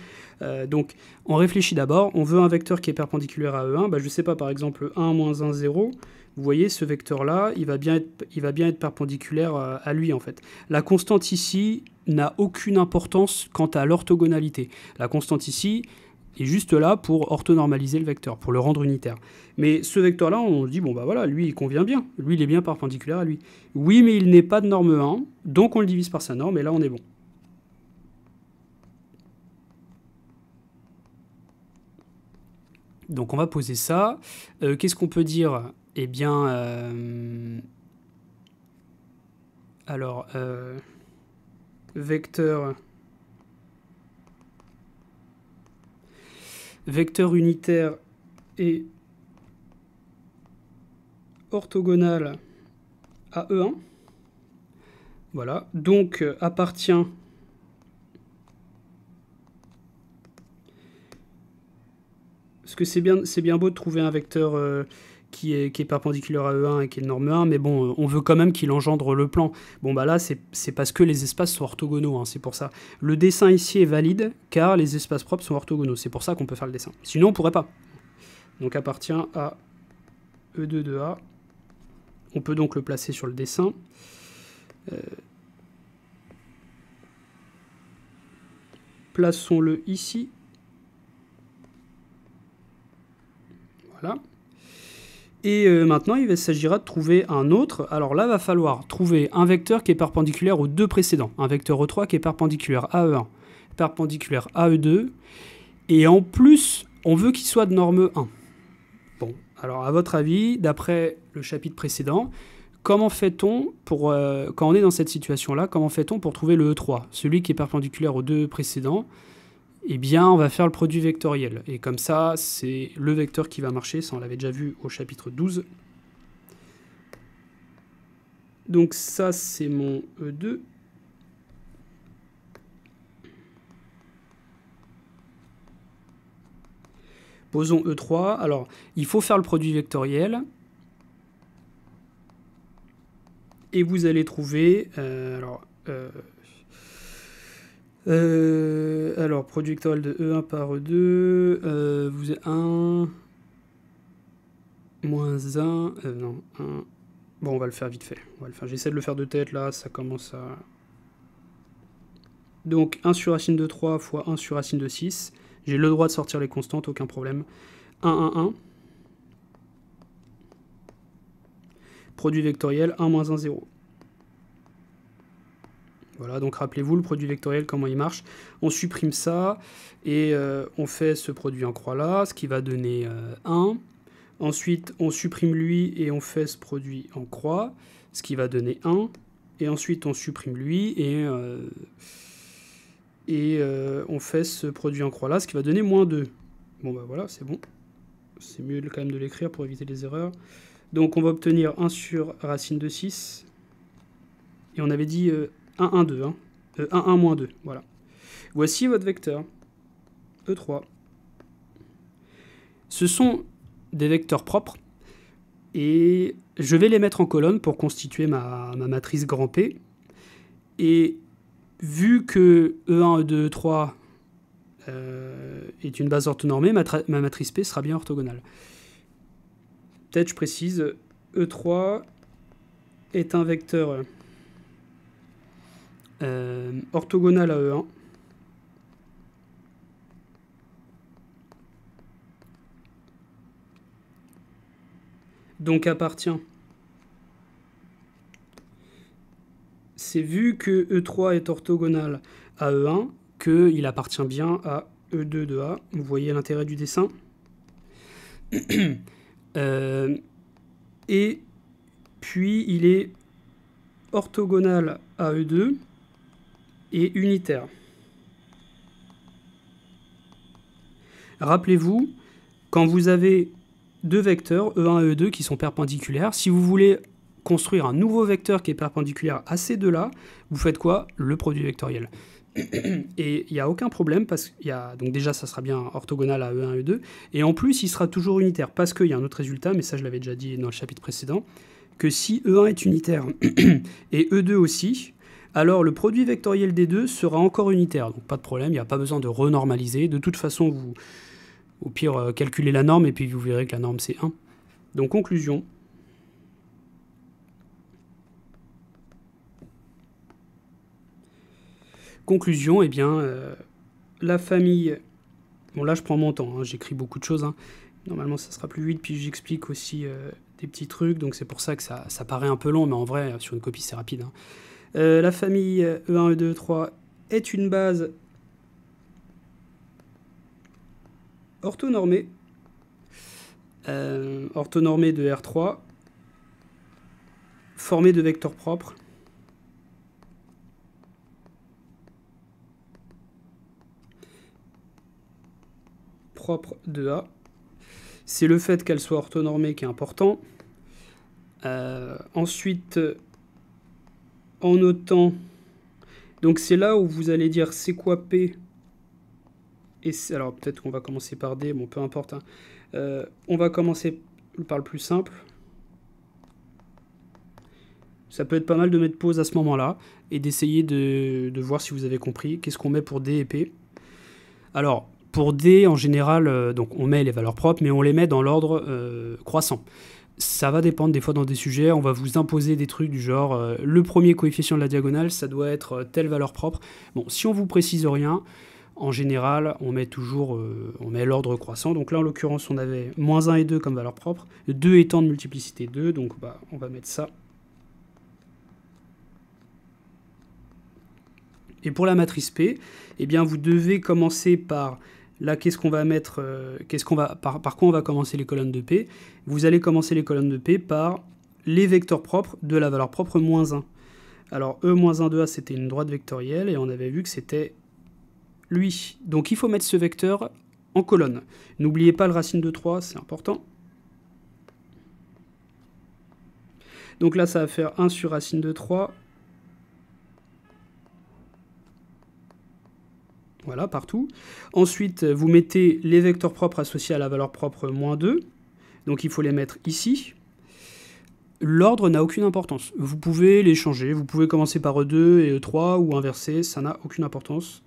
Donc, on réfléchit d'abord. On veut un vecteur qui est perpendiculaire à E1. Bah, je ne sais pas, par exemple, 1, moins 1, 0. Vous voyez, ce vecteur-là, il va bien être perpendiculaire à lui, en fait. La constante ici n'a aucune importance quant à l'orthogonalité. La constante ici est juste là pour orthonormaliser le vecteur, pour le rendre unitaire. Mais ce vecteur-là, on se dit, bon, bah voilà, lui, il convient bien. Lui, il est bien perpendiculaire à lui. Oui, mais il n'est pas de norme 1, donc on le divise par sa norme, et là, on est bon. Donc, on va poser ça. Qu'est-ce qu'on peut dire? Eh bien, alors, vecteur unitaire et orthogonal à E1. Voilà, donc appartient parce que c'est bien beau de trouver un vecteur qui est perpendiculaire à E1 et qui est de norme 1, mais bon, on veut quand même qu'il engendre le plan. Bon, bah là, c'est parce que les espaces sont orthogonaux, hein, c'est pour ça. Le dessin ici est valide, car les espaces propres sont orthogonaux. C'est pour ça qu'on peut faire le dessin. Sinon, on pourrait pas. Donc, appartient à E2 de A. On peut donc le placer sur le dessin. Plaçons-le ici. Voilà. Et maintenant, il s'agira de trouver un autre. Alors là, il va falloir trouver un vecteur qui est perpendiculaire aux deux précédents. Un vecteur E3 qui est perpendiculaire à E1, perpendiculaire à E2. Et en plus, on veut qu'il soit de norme 1. Bon, alors à votre avis, d'après le chapitre précédent, comment fait-on pour, quand on est dans cette situation-là, comment fait-on pour trouver le E3, celui qui est perpendiculaire aux deux précédents? Eh bien, on va faire le produit vectoriel. Et comme ça, c'est le vecteur qui va marcher. Ça, on l'avait déjà vu au chapitre 12. Donc ça, c'est mon E2. Posons E3. Alors, il faut faire le produit vectoriel. Et vous allez trouver... alors, produit vectoriel de E1 par E2, vous avez 1, moins 1, non, 1. Bon, on va le faire vite fait. J'essaie de le faire de tête, là, ça commence à... Donc, 1 sur racine de 3 fois 1 sur racine de 6. J'ai le droit de sortir les constantes, aucun problème. 1, 1, 1. Produit vectoriel, 1, moins 1, 0. Voilà, donc rappelez-vous le produit vectoriel, comment il marche. On supprime ça et on fait ce produit en croix là, ce qui va donner 1. Ensuite, on supprime lui et on fait ce produit en croix, ce qui va donner 1. Et ensuite, on supprime lui et on fait ce produit en croix là, ce qui va donner moins 2. Bon, bah voilà, c'est bon. C'est mieux quand même de l'écrire pour éviter les erreurs. Donc, on va obtenir 1 sur racine de 6. Et on avait dit... 1, 1, 2. Hein. 1, 1, moins 2. Voilà. Voici votre vecteur. E3. Ce sont des vecteurs propres. Et je vais les mettre en colonne pour constituer ma matrice grand P. Et vu que E1, E2, E3 est une base orthonormée, ma matrice P sera bien orthogonale. Peut-être je précise, E3 est un vecteur... orthogonal à E1. Donc appartient. C'est vu que E3 est orthogonal à E1 qu'il appartient bien à E2 de A. Vous voyez l'intérêt du dessin. Et puis il est orthogonale à E2 et unitaire. Rappelez-vous, quand vous avez deux vecteurs, E1 et E2, qui sont perpendiculaires, si vous voulez construire un nouveau vecteur qui est perpendiculaire à ces deux-là, vous faites quoi? Le produit vectoriel. Et il n'y a aucun problème, parce qu'il y a, donc déjà ça sera bien orthogonal à E1 et E2, et en plus il sera toujours unitaire, parce qu'il y a un autre résultat, mais ça je l'avais déjà dit dans le chapitre précédent, que si E1 est unitaire et E2 aussi, alors le produit vectoriel des deux sera encore unitaire, donc pas de problème, il n'y a pas besoin de renormaliser, de toute façon vous, au pire, calculez la norme, et puis vous verrez que la norme c'est 1. Donc conclusion. Conclusion, eh bien, la famille... Bon, là, je prends mon temps, hein, j'écris beaucoup de choses. Hein. Normalement, ça sera plus vite, puis j'explique aussi des petits trucs, donc c'est pour ça que ça paraît un peu long, mais en vrai, sur une copie, c'est rapide. Hein. La famille E1, E2, E3 est une base orthonormée. Orthonormée de R3, formée de vecteurs propres. Propre de A. C'est le fait qu'elle soit orthonormée qui est important. Ensuite, en notant, donc c'est là où vous allez dire c'est quoi P. Et alors peut-être qu'on va commencer par D, bon peu importe. Hein. On va commencer par le plus simple. Ça peut être pas mal de mettre pause à ce moment-là et d'essayer de voir si vous avez compris. Qu'est-ce qu'on met pour D et P? Alors, pour D, en général, donc on met les valeurs propres, mais on les met dans l'ordre croissant. Ça va dépendre des fois dans des sujets, on va vous imposer des trucs du genre le premier coefficient de la diagonale, ça doit être telle valeur propre. Bon, si on vous précise rien, en général, on met toujours on met l'ordre croissant. Donc là, en l'occurrence, on avait moins 1 et 2 comme valeur propre, 2 étant de multiplicité 2, donc bah, on va mettre ça. Et pour la matrice P, eh bien, vous devez commencer par... Là, qu'est-ce qu'on va mettre par quoi on va commencer les colonnes de P? Vous allez commencer les colonnes de P par les vecteurs propres de la valeur propre moins 1. Alors, E moins 1 de A, c'était une droite vectorielle, et on avait vu que c'était lui. Donc, il faut mettre ce vecteur en colonne. N'oubliez pas le racine de 3, c'est important. Donc là, ça va faire 1 sur racine de 3. Voilà, partout. Ensuite, vous mettez les vecteurs propres associés à la valeur propre moins 2. Donc il faut les mettre ici. L'ordre n'a aucune importance. Vous pouvez les changer. Vous pouvez commencer par E2 et E3 ou inverser. Ça n'a aucune importance.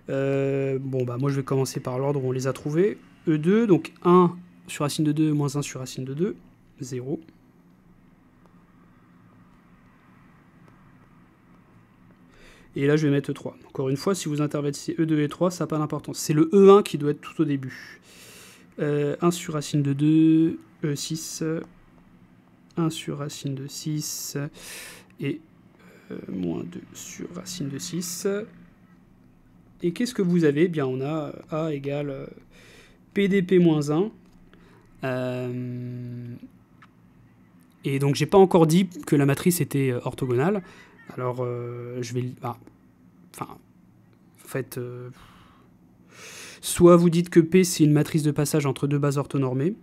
Bon, bah moi je vais commencer par l'ordre où on les a trouvés. E2, donc 1 sur racine de 2, moins 1 sur racine de 2, 0. Et là, je vais mettre E3. Encore une fois, si vous intervertissez E2 et 3, ça n'a pas d'importance. C'est le E1 qui doit être tout au début. 1 sur racine de 2, E6, 1 sur racine de 6, et moins 2 sur racine de 6. Et qu'est-ce que vous avez? Bien, on a A égale PDP moins 1. Et donc, j'ai pas encore dit que la matrice était orthogonale. Alors, je vais... Enfin, en fait... soit vous dites que P, c'est une matrice de passage entre deux bases orthonormées.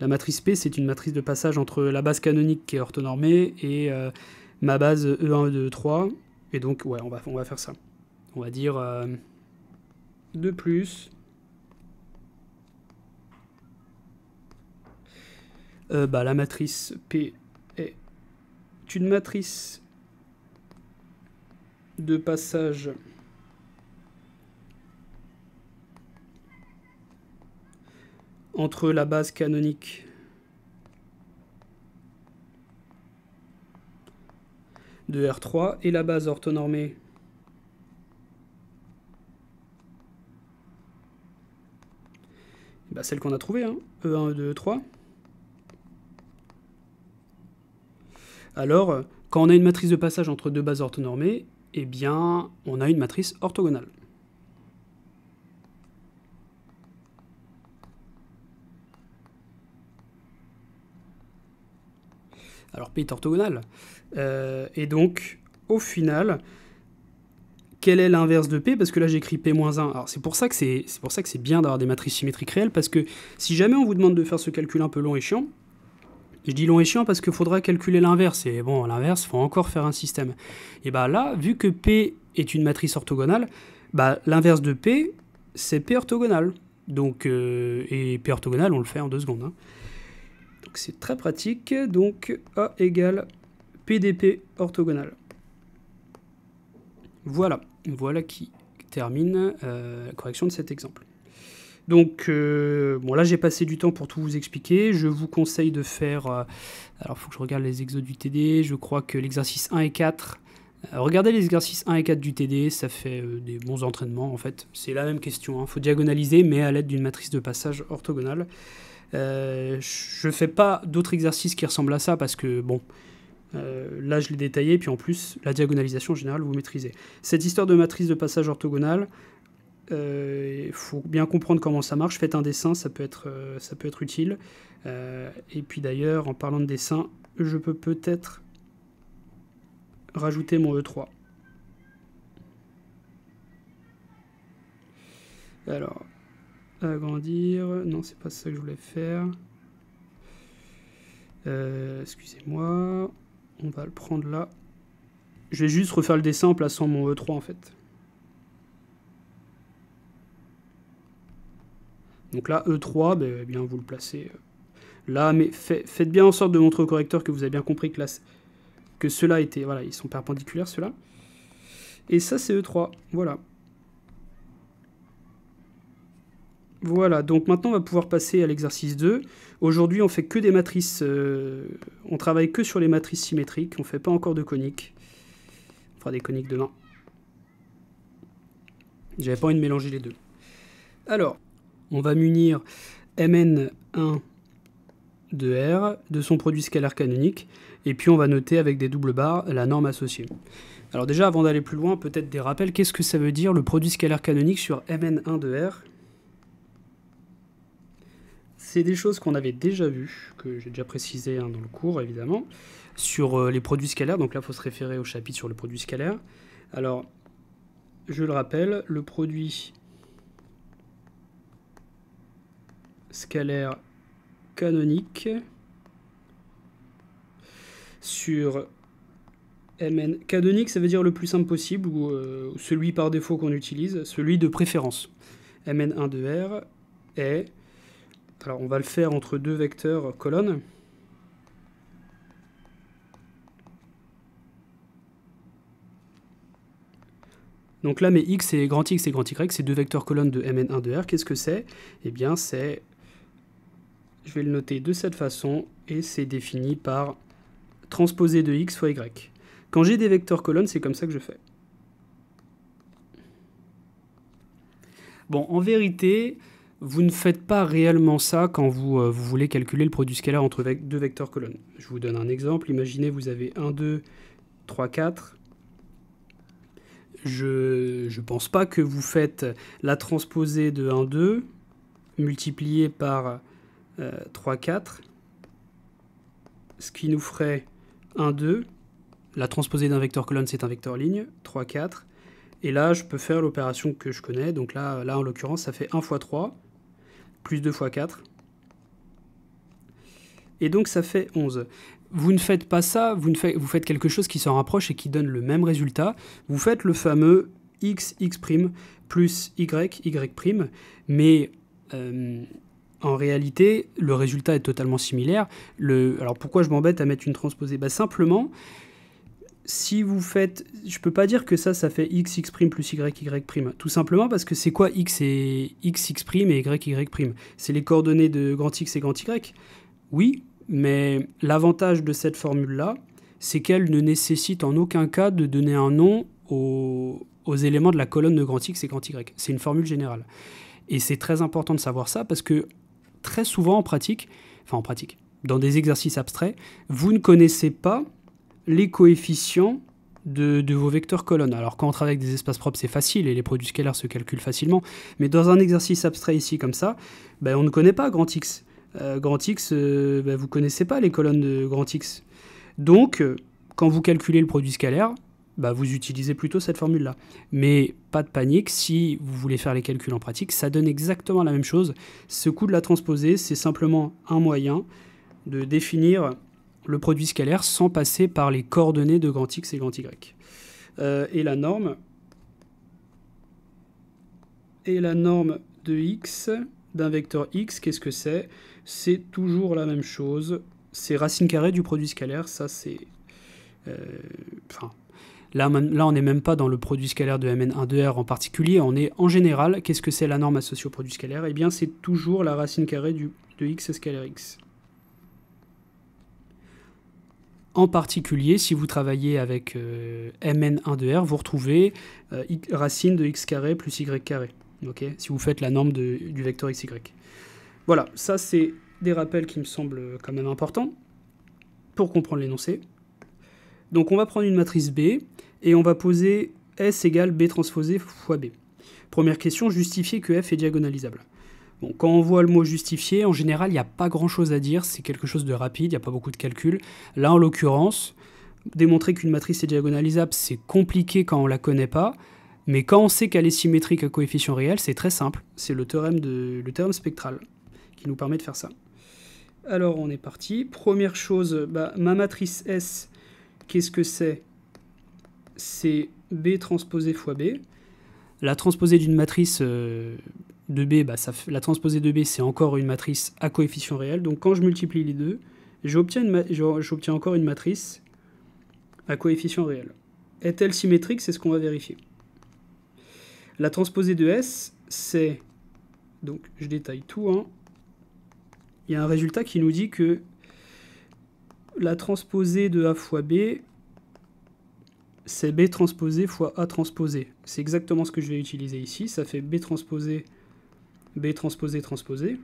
La matrice P, c'est une matrice de passage entre la base canonique qui est orthonormée et ma base E1, E2, E3. Et donc, ouais, on va faire ça. On va dire 2 plus... la matrice P est une matrice de passage entre la base canonique de R3 et la base orthonormée celle qu'on a trouvée, hein, E1, E2, E3. Alors, quand on a une matrice de passage entre deux bases orthonormées, eh bien, on a une matrice orthogonale. Alors P est orthogonal. Et donc, au final, quel est l'inverse de P? Parce que là, j'écris P-1. Alors c'est pour ça que c'est bien d'avoir des matrices symétriques réelles, parce que si jamais on vous demande de faire ce calcul un peu long et chiant, je dis long et chiant parce qu'il faudra calculer l'inverse, et bon, l'inverse, il faut encore faire un système. Et bah là, vu que P est une matrice orthogonale, bah l'inverse de P, c'est P orthogonal. Donc, et P orthogonal, on le fait en 2 secondes. Hein. Donc c'est très pratique, donc A égale PDP orthogonal. Voilà qui termine la correction de cet exemple. Donc, bon, là, j'ai passé du temps pour tout vous expliquer. Je vous conseille de faire... alors, il faut que je regarde les exos du TD. Je crois que l'exercice 1 et 4... regardez les exercices 1 et 4 du TD, ça fait des bons entraînements, en fait. C'est la même question. Il faut diagonaliser, mais à l'aide d'une matrice de passage orthogonale. Je ne fais pas d'autres exercices qui ressemblent à ça, parce que, bon... là, je l'ai détaillé, puis en plus, la diagonalisation en général, vous maîtrisez. Cette histoire de matrice de passage orthogonale, il faut bien comprendre comment ça marche. Faites un dessin, ça peut être utile. Et puis d'ailleurs, en parlant de dessin, je peux peut-être rajouter mon E3. Alors, agrandir, non, c'est pas ça que je voulais faire. Excusez-moi, on va le prendre là. Je vais juste refaire le dessin en plaçant mon E3 en fait. Donc là, E3, ben, bien vous le placez là, mais faites bien en sorte de montrer au correcteur que vous avez bien compris que, là, que ceux-là étaient, voilà, ils sont perpendiculaires, ceux-là. Et ça, c'est E3, voilà. Voilà, donc maintenant, on va pouvoir passer à l'exercice 2. Aujourd'hui, on fait que des matrices, on travaille que sur les matrices symétriques, on ne fait pas encore de coniques. On fera des coniques demain. J'avais pas envie de mélanger les deux. Alors, on va munir Mn1 de R de son produit scalaire canonique, et puis on va noter avec des doubles barres la norme associée. Alors déjà, avant d'aller plus loin, peut-être des rappels. Qu'est-ce que ça veut dire le produit scalaire canonique sur Mn1 de R? C'est des choses qu'on avait déjà vues, que j'ai déjà précisé dans le cours, évidemment, sur les produits scalaires. Donc là, il faut se référer au chapitre sur le produit scalaire. Alors, je le rappelle, le produit scalaire canonique sur Mn. Canonique, ça veut dire le plus simple possible, ou celui par défaut qu'on utilise, celui de préférence. Mn1 de R est... Alors, on va le faire entre deux vecteurs colonnes. Donc là, mes x et grand X et grand Y, c'est deux vecteurs colonnes de Mn1 de R. Qu'est-ce que c'est? Eh bien, c'est... Je vais le noter de cette façon, et c'est défini par transposé de x fois y. Quand j'ai des vecteurs colonnes, c'est comme ça que je fais. Bon, en vérité... Vous ne faites pas réellement ça quand vous voulez calculer le produit scalaire entre deux vecteurs colonnes. Je vous donne un exemple. Imaginez vous avez 1, 2, 3, 4. Je ne pense pas que vous faites la transposée de 1, 2 multiplié par 3, 4, ce qui nous ferait 1, 2. La transposée d'un vecteur colonne, c'est un vecteur ligne. 3, 4. Et là, je peux faire l'opération que je connais. Donc là en l'occurrence, ça fait 1 fois 3. Plus 2 fois 4. Et donc ça fait 11. Vous ne faites pas ça, vous faites quelque chose qui s'en rapproche et qui donne le même résultat. Vous faites le fameux x plus y mais en réalité, le résultat est totalement similaire. Alors pourquoi je m'embête à mettre une transposée? Simplement, si vous faites... Je peux pas dire que ça fait x plus y prime. Tout simplement parce que c'est quoi x prime et y prime? C'est les coordonnées de grand X et grand Y? Oui, mais l'avantage de cette formule-là, c'est qu'elle ne nécessite en aucun cas de donner un nom aux éléments de la colonne de grand X et grand Y. C'est une formule générale. Et c'est très important de savoir ça parce que très souvent en pratique, dans des exercices abstraits, vous ne connaissez pas les coefficients de vos vecteurs colonnes. Alors quand on travaille avec des espaces propres, c'est facile et les produits scalaires se calculent facilement. Mais dans un exercice abstrait ici comme ça, on ne connaît pas grand X. Grand X, vous ne connaissez pas les colonnes de grand X. Donc, quand vous calculez le produit scalaire, bah, vous utilisez plutôt cette formule-là. Mais pas de panique, si vous voulez faire les calculs en pratique, ça donne exactement la même chose. Ce coût de la transposée, c'est simplement un moyen de définir le produit scalaire sans passer par les coordonnées de grand X et grand Y. Et la norme de X, d'un vecteur X, qu'est-ce que c'est? C'est toujours la même chose. C'est racine carrée du produit scalaire. Ça, c'est... Là, on n'est même pas dans le produit scalaire de Mn1 de R en particulier, on est en général. Qu'est-ce que c'est la norme associée au produit scalaire? Eh bien, c'est toujours la racine carrée de x scalaire x. En particulier, si vous travaillez avec Mn1 de R, vous retrouvez racine de x carré plus y carré. Okay, si vous faites la norme du vecteur xy. Voilà, ça c'est des rappels qui me semblent quand même importants pour comprendre l'énoncé. Donc on va prendre une matrice B et on va poser S égale B transposé fois B. Première question, justifier que F est diagonalisable. Bon, quand on voit le mot justifier, en général, il n'y a pas grand-chose à dire, c'est quelque chose de rapide, il n'y a pas beaucoup de calculs. Là, en l'occurrence, démontrer qu'une matrice est diagonalisable, c'est compliqué quand on ne la connaît pas, mais quand on sait qu'elle est symétrique à coefficient réel, c'est très simple. C'est le théorème spectral qui nous permet de faire ça. Alors, on est parti. Première chose, ma matrice S, qu'est-ce que c'est? C'est B transposé fois B. La transposée d'une matrice de B, la transposée de B, c'est encore une matrice à coefficient réel. Donc quand je multiplie les deux, j'obtiens encore une matrice à coefficient réel. Est-elle symétrique? C'est ce qu'on va vérifier. La transposée de S, c'est... Donc je détaille tout. Hein. Il y a un résultat qui nous dit que la transposée de A fois B, c'est B transposé fois A transposé. C'est exactement ce que je vais utiliser ici. Ça fait B transposé, transposé.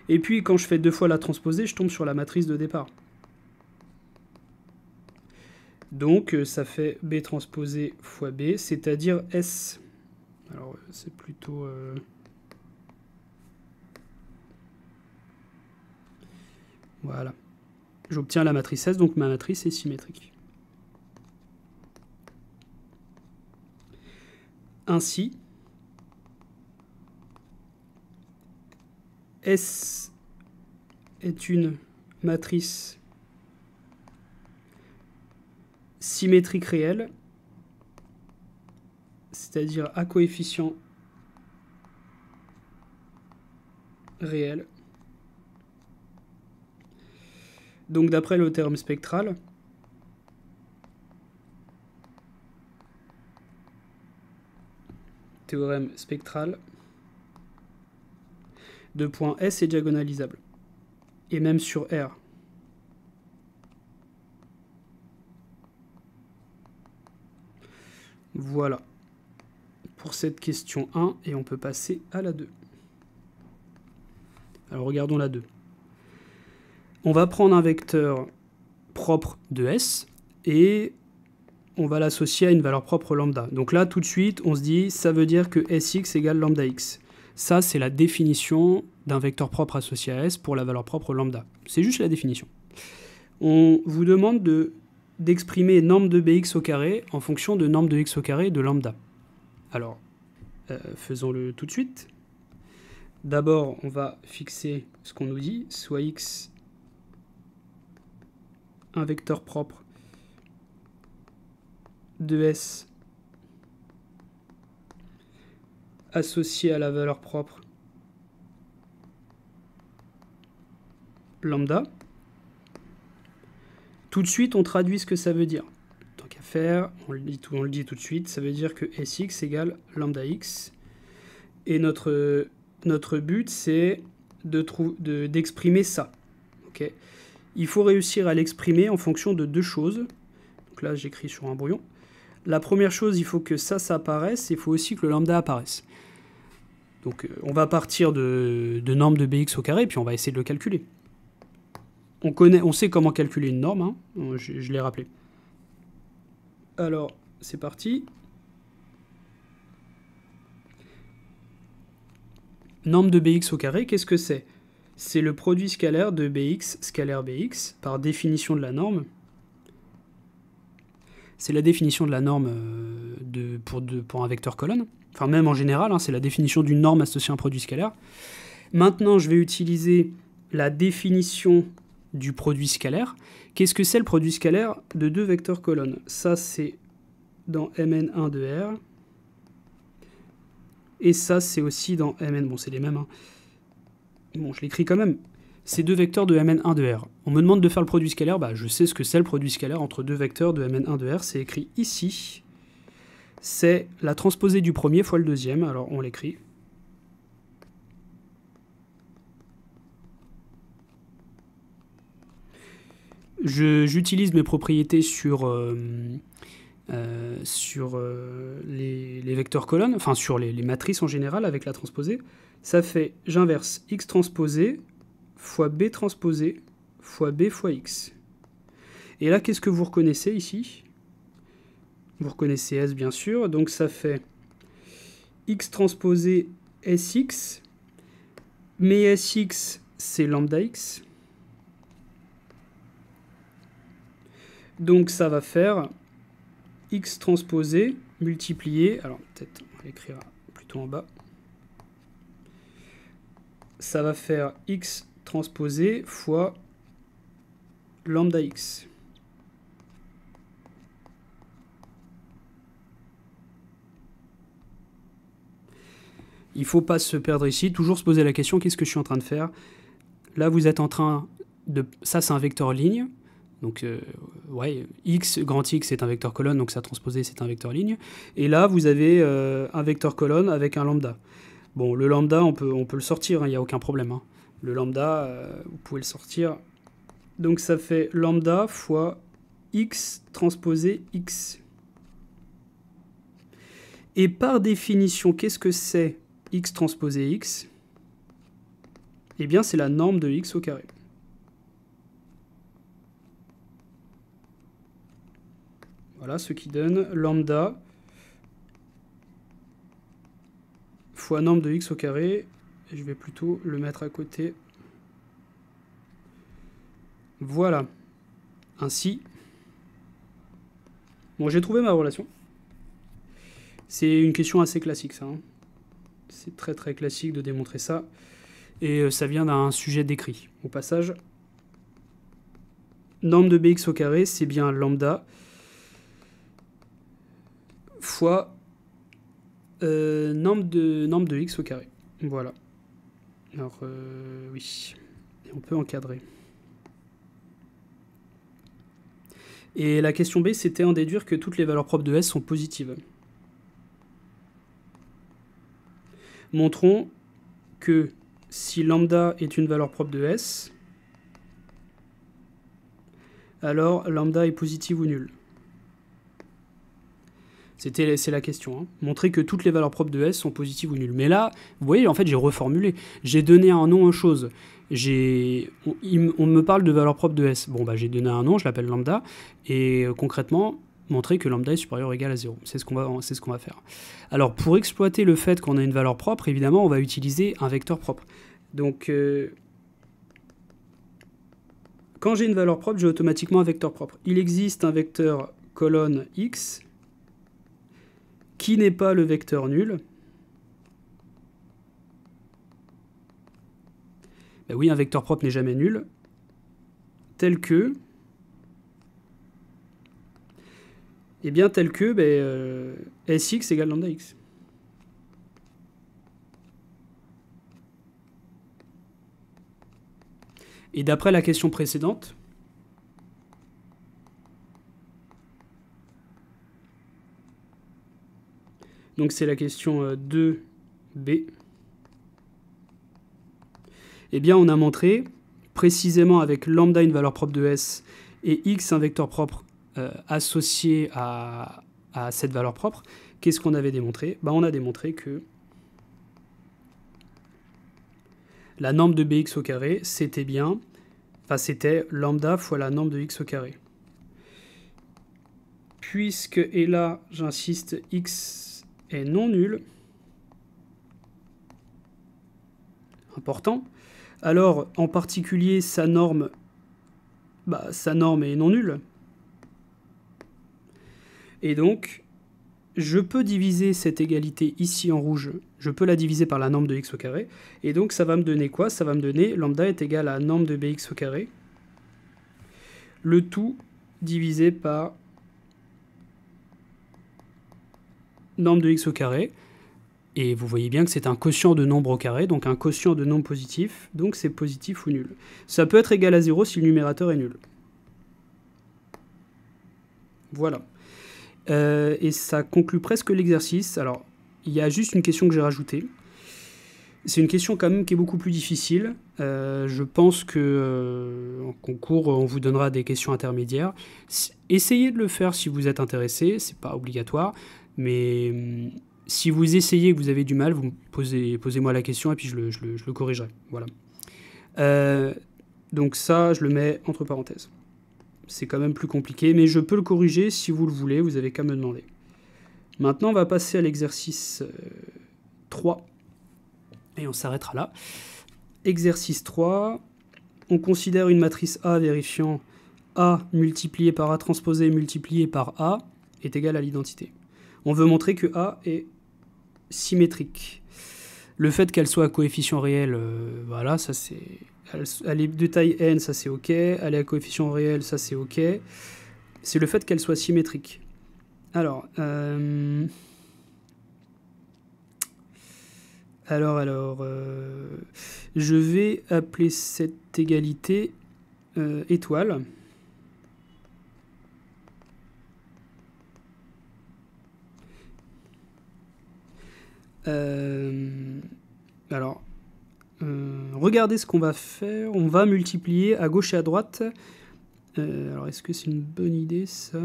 Et puis, quand je fais deux fois la transposée, je tombe sur la matrice de départ. Donc, ça fait B transposé fois B, c'est-à-dire S. Alors, c'est plutôt... Voilà. J'obtiens la matrice S, donc ma matrice est symétrique. Ainsi, S est une matrice symétrique réelle, c'est-à-dire à coefficient réel. Donc d'après le théorème spectral, de point S est diagonalisable. Et même sur R. Voilà. Pour cette question 1, et on peut passer à la 2. Alors regardons la 2. On va prendre un vecteur propre de S, et on va l'associer à une valeur propre lambda. Donc là, tout de suite, on se dit, ça veut dire que Sx égale lambda x. Ça, c'est la définition d'un vecteur propre associé à S pour la valeur propre lambda. C'est juste la définition. On vous demande d'exprimer norme de bx au carré en fonction de norme de x au carré de lambda. Alors, faisons-le tout de suite. D'abord, on va fixer ce qu'on nous dit, soit x un vecteur propre de S associé à la valeur propre lambda. Tout de suite, on traduit ce que ça veut dire. Tant qu'à faire, on le dit tout de suite, ça veut dire que Sx égale lambda x. Et notre but, c'est d'exprimer ça. Okay. Il faut réussir à l'exprimer en fonction de deux choses. Donc là, j'écris sur un brouillon. La première chose, il faut que ça apparaisse, et il faut aussi que le lambda apparaisse. Donc on va partir de norme de bx au carré, puis on va essayer de le calculer. On sait comment calculer une norme, hein, je l'ai rappelé. Alors, c'est parti. Norme de bx au carré, qu'est-ce que c'est? c'est le produit scalaire de bx scalaire bx par définition de la norme. C'est la définition de la norme pour un vecteur colonne. Enfin, même en général, hein, c'est la définition d'une norme associée à un produit scalaire. Maintenant, je vais utiliser la définition du produit scalaire. Qu'est-ce que c'est le produit scalaire de deux vecteurs colonnes? Ça, c'est dans Mn1 de R. Et ça, c'est aussi dans Mn. Bon, c'est les mêmes. Hein. Bon, je l'écris quand même. C'est deux vecteurs de Mn1 de R. On me demande de faire le produit scalaire. Bah, je sais ce que c'est le produit scalaire entre deux vecteurs de Mn1 de R. C'est écrit ici. C'est la transposée du premier fois le deuxième. Alors, on l'écrit. J'utilise mes propriétés sur les vecteurs colonnes, enfin sur les matrices en général avec la transposée. Ça fait, j'inverse x transposé fois b transposé fois b fois x. Et là, qu'est-ce que vous reconnaissez ici? Vous reconnaissez S, bien sûr. Donc ça fait x transposé sx. Mais sx, c'est lambda x. Donc ça va faire x transposé multiplié, alors peut-être on va l'écrire plutôt en bas, ça va faire x transposé fois lambda x. Il ne faut pas se perdre ici, toujours se poser la question, qu'est-ce que je suis en train de faire? Là, vous êtes en train de... Ça, c'est un vecteur ligne. Donc, ouais, x, grand X, c'est un vecteur colonne, donc ça transposé, c'est un vecteur ligne. Et là, vous avez un vecteur colonne avec un lambda. Bon, le lambda, on peut le sortir, il n'y a aucun problème. Hein. Le lambda, vous pouvez le sortir. Donc, ça fait lambda fois x transposé x. Et par définition, qu'est-ce que c'est x transposé x? Eh bien, c'est la norme de x au carré. Voilà, ce qui donne lambda fois norme de x au carré. Et je vais plutôt le mettre à côté. Voilà. Ainsi. Bon, j'ai trouvé ma relation. C'est une question assez classique, ça. Hein. C'est très très classique de démontrer ça. Et ça vient d'un sujet décrit. Au passage, norme de bx au carré, c'est bien lambda fois norme de x au carré. Voilà. Alors, oui. Et on peut encadrer. Et la question B, c'était en déduire que toutes les valeurs propres de S sont positives. Montrons que si lambda est une valeur propre de S, alors lambda est positive ou nulle. C'est la question. Hein. Montrer que toutes les valeurs propres de S sont positives ou nulles. Mais là, vous voyez, en fait, j'ai reformulé. J'ai donné un nom aux choses. On me parle de valeurs propres de S. Bon, bah, j'ai donné un nom, je l'appelle lambda. Et concrètement, montrer que lambda est supérieur ou égal à 0. C'est ce qu'on va faire. Alors, pour exploiter le fait qu'on a une valeur propre, évidemment, on va utiliser un vecteur propre. Donc, quand j'ai une valeur propre, j'ai automatiquement un vecteur propre. Il existe un vecteur colonne x qui n'est pas le vecteur nul. Ben oui, un vecteur propre n'est jamais nul. Tel que... Eh bien, tel que Sx égale lambda x. Et d'après la question précédente, donc c'est la question 2b, eh bien on a montré, précisément avec lambda une valeur propre de S et x un vecteur propre associé à cette valeur propre, qu'est-ce qu'on avait démontré? Ben, on a démontré que la norme de bx au carré, c'était bien, enfin c'était lambda fois la norme de x au carré. Puisque, et là j'insiste, x est non nul, important, alors en particulier sa norme est non nulle. Et donc, je peux diviser cette égalité ici en rouge, je peux la diviser par la norme de x au carré, et donc ça va me donner quoi? Ça va me donner lambda est égal à la norme de bx au carré, le tout divisé par norme de x au carré, et vous voyez bien que c'est un quotient de nombre au carré, donc un quotient de nombre positif, donc c'est positif ou nul. Ça peut être égal à 0 si le numérateur est nul. Voilà. Et ça conclut presque l'exercice. Alors, il y a juste une question que j'ai rajoutée. C'est une question quand même qui est beaucoup plus difficile. Je pense que en concours, on vous donnera des questions intermédiaires. Essayez de le faire si vous êtes intéressé, c'est pas obligatoire, mais si vous essayez et que vous avez du mal, vous posez-moi la question et puis je le corrigerai. Voilà. Donc ça, je le mets entre parenthèses. C'est quand même plus compliqué, mais je peux le corriger si vous le voulez, vous avez qu'à me demander. Maintenant, on va passer à l'exercice 3. Et on s'arrêtera là. Exercice 3. On considère une matrice A vérifiant A multiplié par A transposé multiplié par A est égal à l'identité. On veut montrer que A est symétrique. Le fait qu'elle soit à coefficient réel, voilà, ça c'est... Elle est de taille n, ça c'est ok. Elle est à coefficient réel, ça c'est ok. C'est le fait qu'elle soit symétrique. Alors, je vais appeler cette égalité étoile. Regardez ce qu'on va faire. On va multiplier à gauche et à droite. Alors, est-ce que c'est une bonne idée, ça?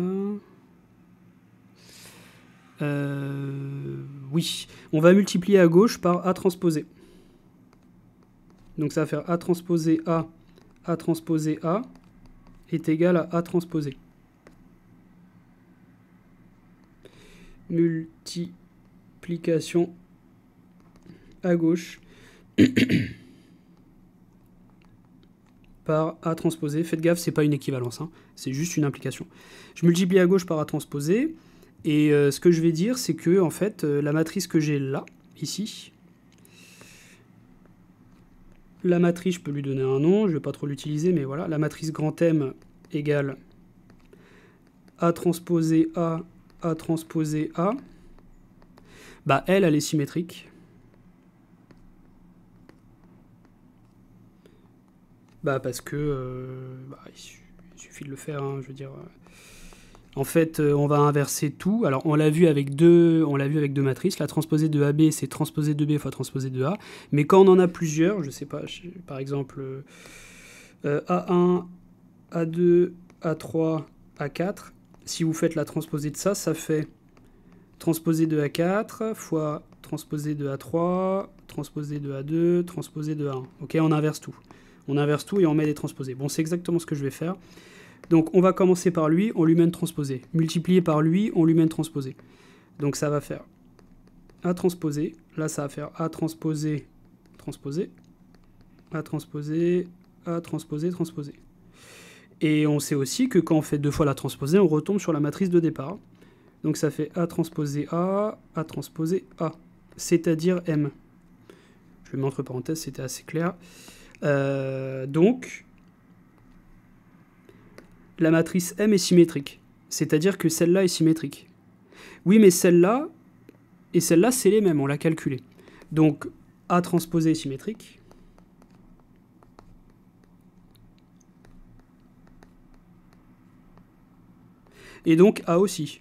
Oui. On va multiplier à gauche par A transposé. Donc, ça va faire A transposé A est égal à A transposé. Multiplication à gauche par A transposé. Faites gaffe, c'est pas une équivalence, hein, c'est juste une implication. Je multiplie à gauche par A transposé, et ce que je vais dire, c'est que en fait, la matrice que j'ai là, ici, la matrice, je peux lui donner un nom, je vais pas trop l'utiliser, mais voilà, la matrice grand M égale A transposé A, A transposé A, bah elle est symétrique. Bah parce que il suffit de le faire, hein, je veux dire. En fait, on va inverser tout. Alors on l'a vu avec deux matrices. La transposée de AB, c'est transposée de B fois transposée de A. Mais quand on en a plusieurs, je sais pas, par exemple A1, A2, A3, A4. Si vous faites la transposée de ça, ça fait transposée de A4 fois transposée de A3, transposée de A2, transposée de A1. Ok, on inverse tout. On inverse tout et on met des transposés. Bon, c'est exactement ce que je vais faire. Donc, on va commencer par lui, on lui met une transposée. Multiplié par lui, on lui met une transposée. Donc, ça va faire A transposé. Là, ça va faire A transposé, transposé. A transposé, A transposé, transposé. Et on sait aussi que quand on fait deux fois la transposée, on retombe sur la matrice de départ. Donc, ça fait A transposé A transposé A. C'est-à-dire M. Je le mets entre parenthèses, c'était assez clair. Donc, la matrice M est symétrique. C'est-à-dire que celle-là est symétrique. Oui, mais celle-là et celle-là, c'est les mêmes, on l'a calculé. Donc, A transposé est symétrique. Et donc, A aussi.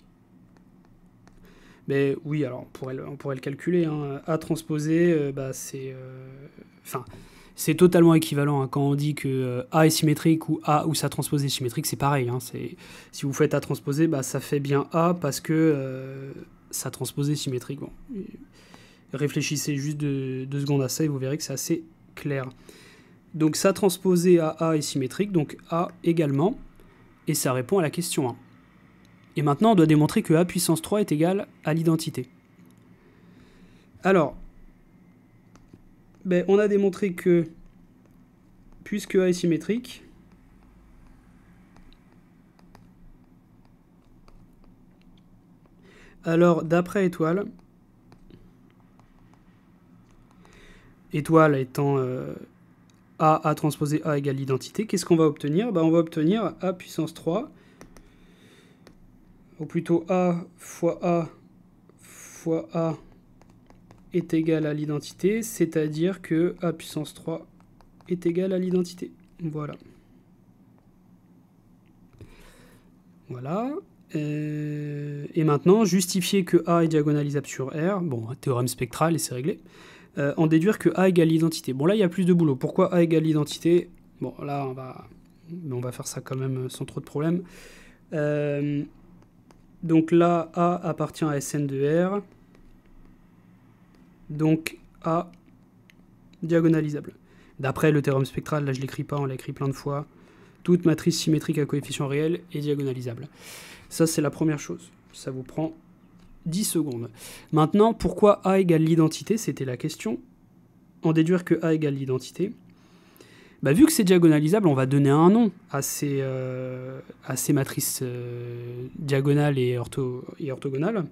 Mais oui, alors, on pourrait le calculer. Hein. A transposé, c'est... c'est totalement équivalent, hein. Quand on dit que A est symétrique ou A ou sa transposée est symétrique, c'est pareil. Hein. Si vous faites A transposé, ça fait bien A parce que sa transposée est symétrique. Bon. Réfléchissez juste 2 secondes à ça et vous verrez que c'est assez clair. Donc sa transposée à A est symétrique, donc A également, et ça répond à la question 1. Et maintenant, on doit démontrer que A puissance 3 est égal à l'identité. Alors, on a démontré que puisque A est symétrique, alors d'après étoile, étoile étant A transposé A égale l'identité, qu'est-ce qu'on va obtenir? On va obtenir A puissance 3, ou plutôt A fois A est égal à l'identité, c'est-à-dire que A puissance 3 est égal à l'identité. Voilà. Voilà. Et maintenant, justifier que A est diagonalisable sur R, bon, théorème spectral et c'est réglé, en déduire que A égale l'identité. Bon, là, il y a plus de boulot. Pourquoi A égale l'identité? Bon, là, on va faire ça quand même sans trop de problème. Donc là, A appartient à Sn de R. Donc A diagonalisable. D'après le théorème spectral, là je ne l'écris pas, on l'a écrit plein de fois. Toute matrice symétrique à coefficient réel est diagonalisable. Ça, c'est la première chose. Ça vous prend 10 secondes. Maintenant, pourquoi A égale l'identité? C'était la question. En déduire que A égale l'identité. Vu que c'est diagonalisable, on va donner un nom à ces matrices diagonales et orthogonales.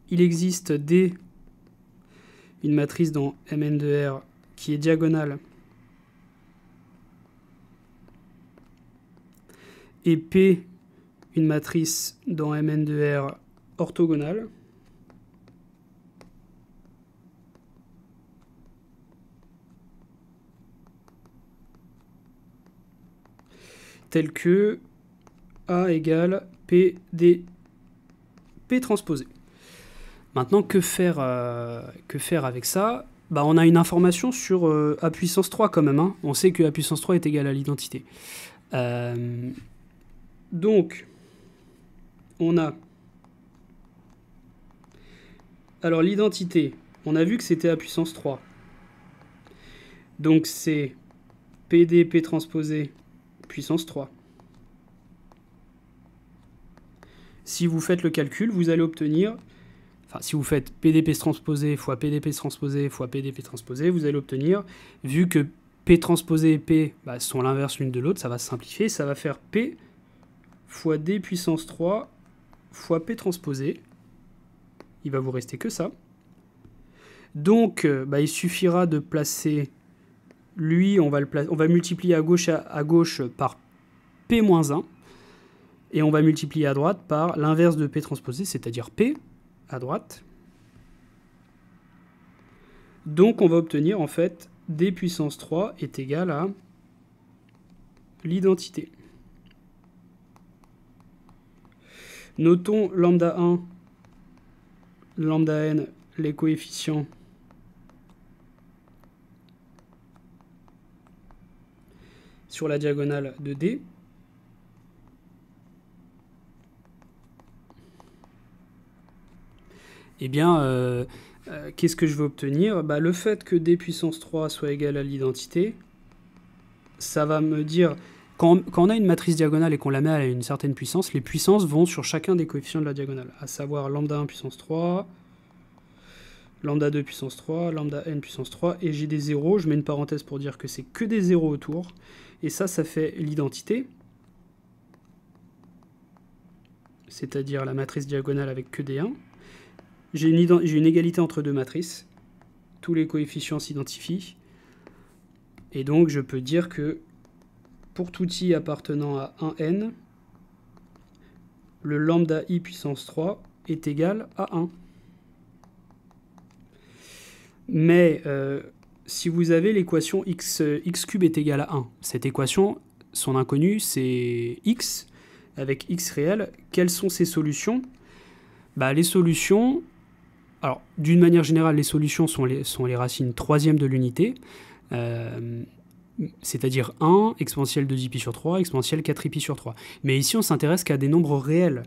Il existe D, une matrice dans Mn de R qui est diagonale, et P, une matrice dans Mn de R orthogonale. Tel que A égale P transposé. Maintenant, que faire avec ça? On a une information sur A puissance 3 quand même. Hein. On sait que A puissance 3 est égal à l'identité. Donc, on a... Alors, l'identité, on a vu que c'était A puissance 3. Donc, c'est PD, P transposé, puissance 3. Si vous faites le calcul, vous allez obtenir... Enfin, si vous faites PDP transposé fois PDP transposé fois PDP transposé, vous allez obtenir, vu que P transposé et P sont l'inverse l'une de l'autre, ça va se simplifier, ça va faire P fois D puissance 3 fois P transposé. Il va vous rester que ça. Donc, il suffira de placer lui, on va multiplier à gauche par P-1, et on va multiplier à droite par l'inverse de P transposé, c'est-à-dire P, à droite. Donc on va obtenir en fait D puissance 3 est égal à l'identité. Notons lambda 1, lambda n, les coefficients sur la diagonale de D. Eh bien, qu'est-ce que je vais obtenir? Le fait que D puissance 3 soit égal à l'identité, ça va me dire, quand on a une matrice diagonale et qu'on la met à une certaine puissance, les puissances vont sur chacun des coefficients de la diagonale, à savoir lambda 1 puissance 3, lambda 2 puissance 3, lambda n puissance 3, et j'ai des zéros, je mets une parenthèse pour dire que c'est que des zéros autour, et ça fait l'identité, c'est-à-dire la matrice diagonale avec que des 1. J'ai une égalité entre deux matrices. Tous les coefficients s'identifient. Et donc, je peux dire que pour tout i appartenant à 1n, le lambda i puissance 3 est égal à 1. Mais si vous avez l'équation x cube est égal à 1, cette équation, son inconnu, c'est x, avec x réel. Quelles sont ses solutions? Les solutions... Alors, d'une manière générale, les solutions sont les racines troisièmes de l'unité, c'est-à-dire 1, exponentielle 2i sur 3, exponentielle 4i sur 3. Mais ici, on s'intéresse qu'à des nombres réels,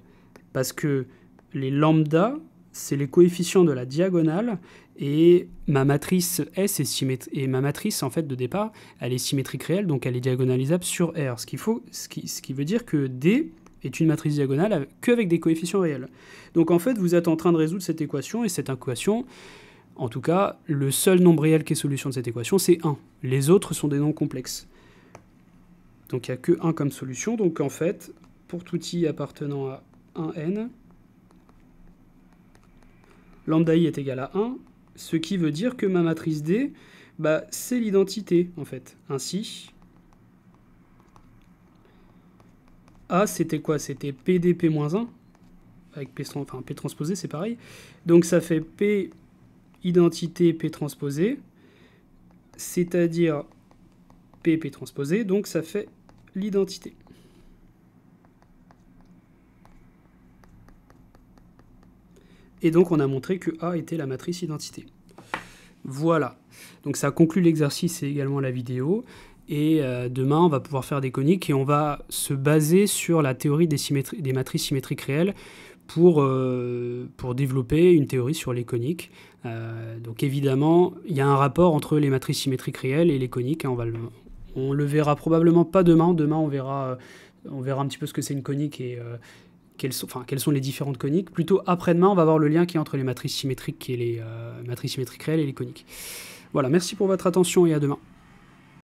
parce que les lambda, c'est les coefficients de la diagonale, et ma matrice S est symétrique, et ma matrice, en fait, de départ, elle est symétrique réelle, donc elle est diagonalisable sur R, ce qui veut dire que D est une matrice diagonale qu'avec des coefficients réels. Donc en fait, vous êtes en train de résoudre cette équation, et cette équation, En tout cas, le seul nombre réel qui est solution de cette équation, c'est 1. Les autres sont des nombres complexes. Donc il n'y a que 1 comme solution. Donc en fait, pour tout i appartenant à 1n, lambda i est égal à 1, ce qui veut dire que ma matrice D, bah, c'est l'identité, en fait. Ainsi, A, c'était quoi? C'était PDP-1, avec P, enfin, P transposé, c'est pareil. Donc ça fait P identité P transposé, c'est-à-dire P transposé, donc ça fait l'identité. Et donc on a montré que A était la matrice identité. Voilà, donc ça conclut l'exercice et également la vidéo. Et demain, on va pouvoir faire des coniques et on va se baser sur la théorie des matrices symétriques réelles pour développer une théorie sur les coniques. Donc évidemment, il y a un rapport entre les matrices symétriques réelles et les coniques. Hein, on le verra probablement pas demain. Demain, on verra un petit peu ce que c'est une conique et quelles sont les différentes coniques. Plutôt après-demain, on va voir le lien qui est entre les matrices symétriques et les matrices symétriques réelles et les coniques. Voilà, merci pour votre attention et à demain.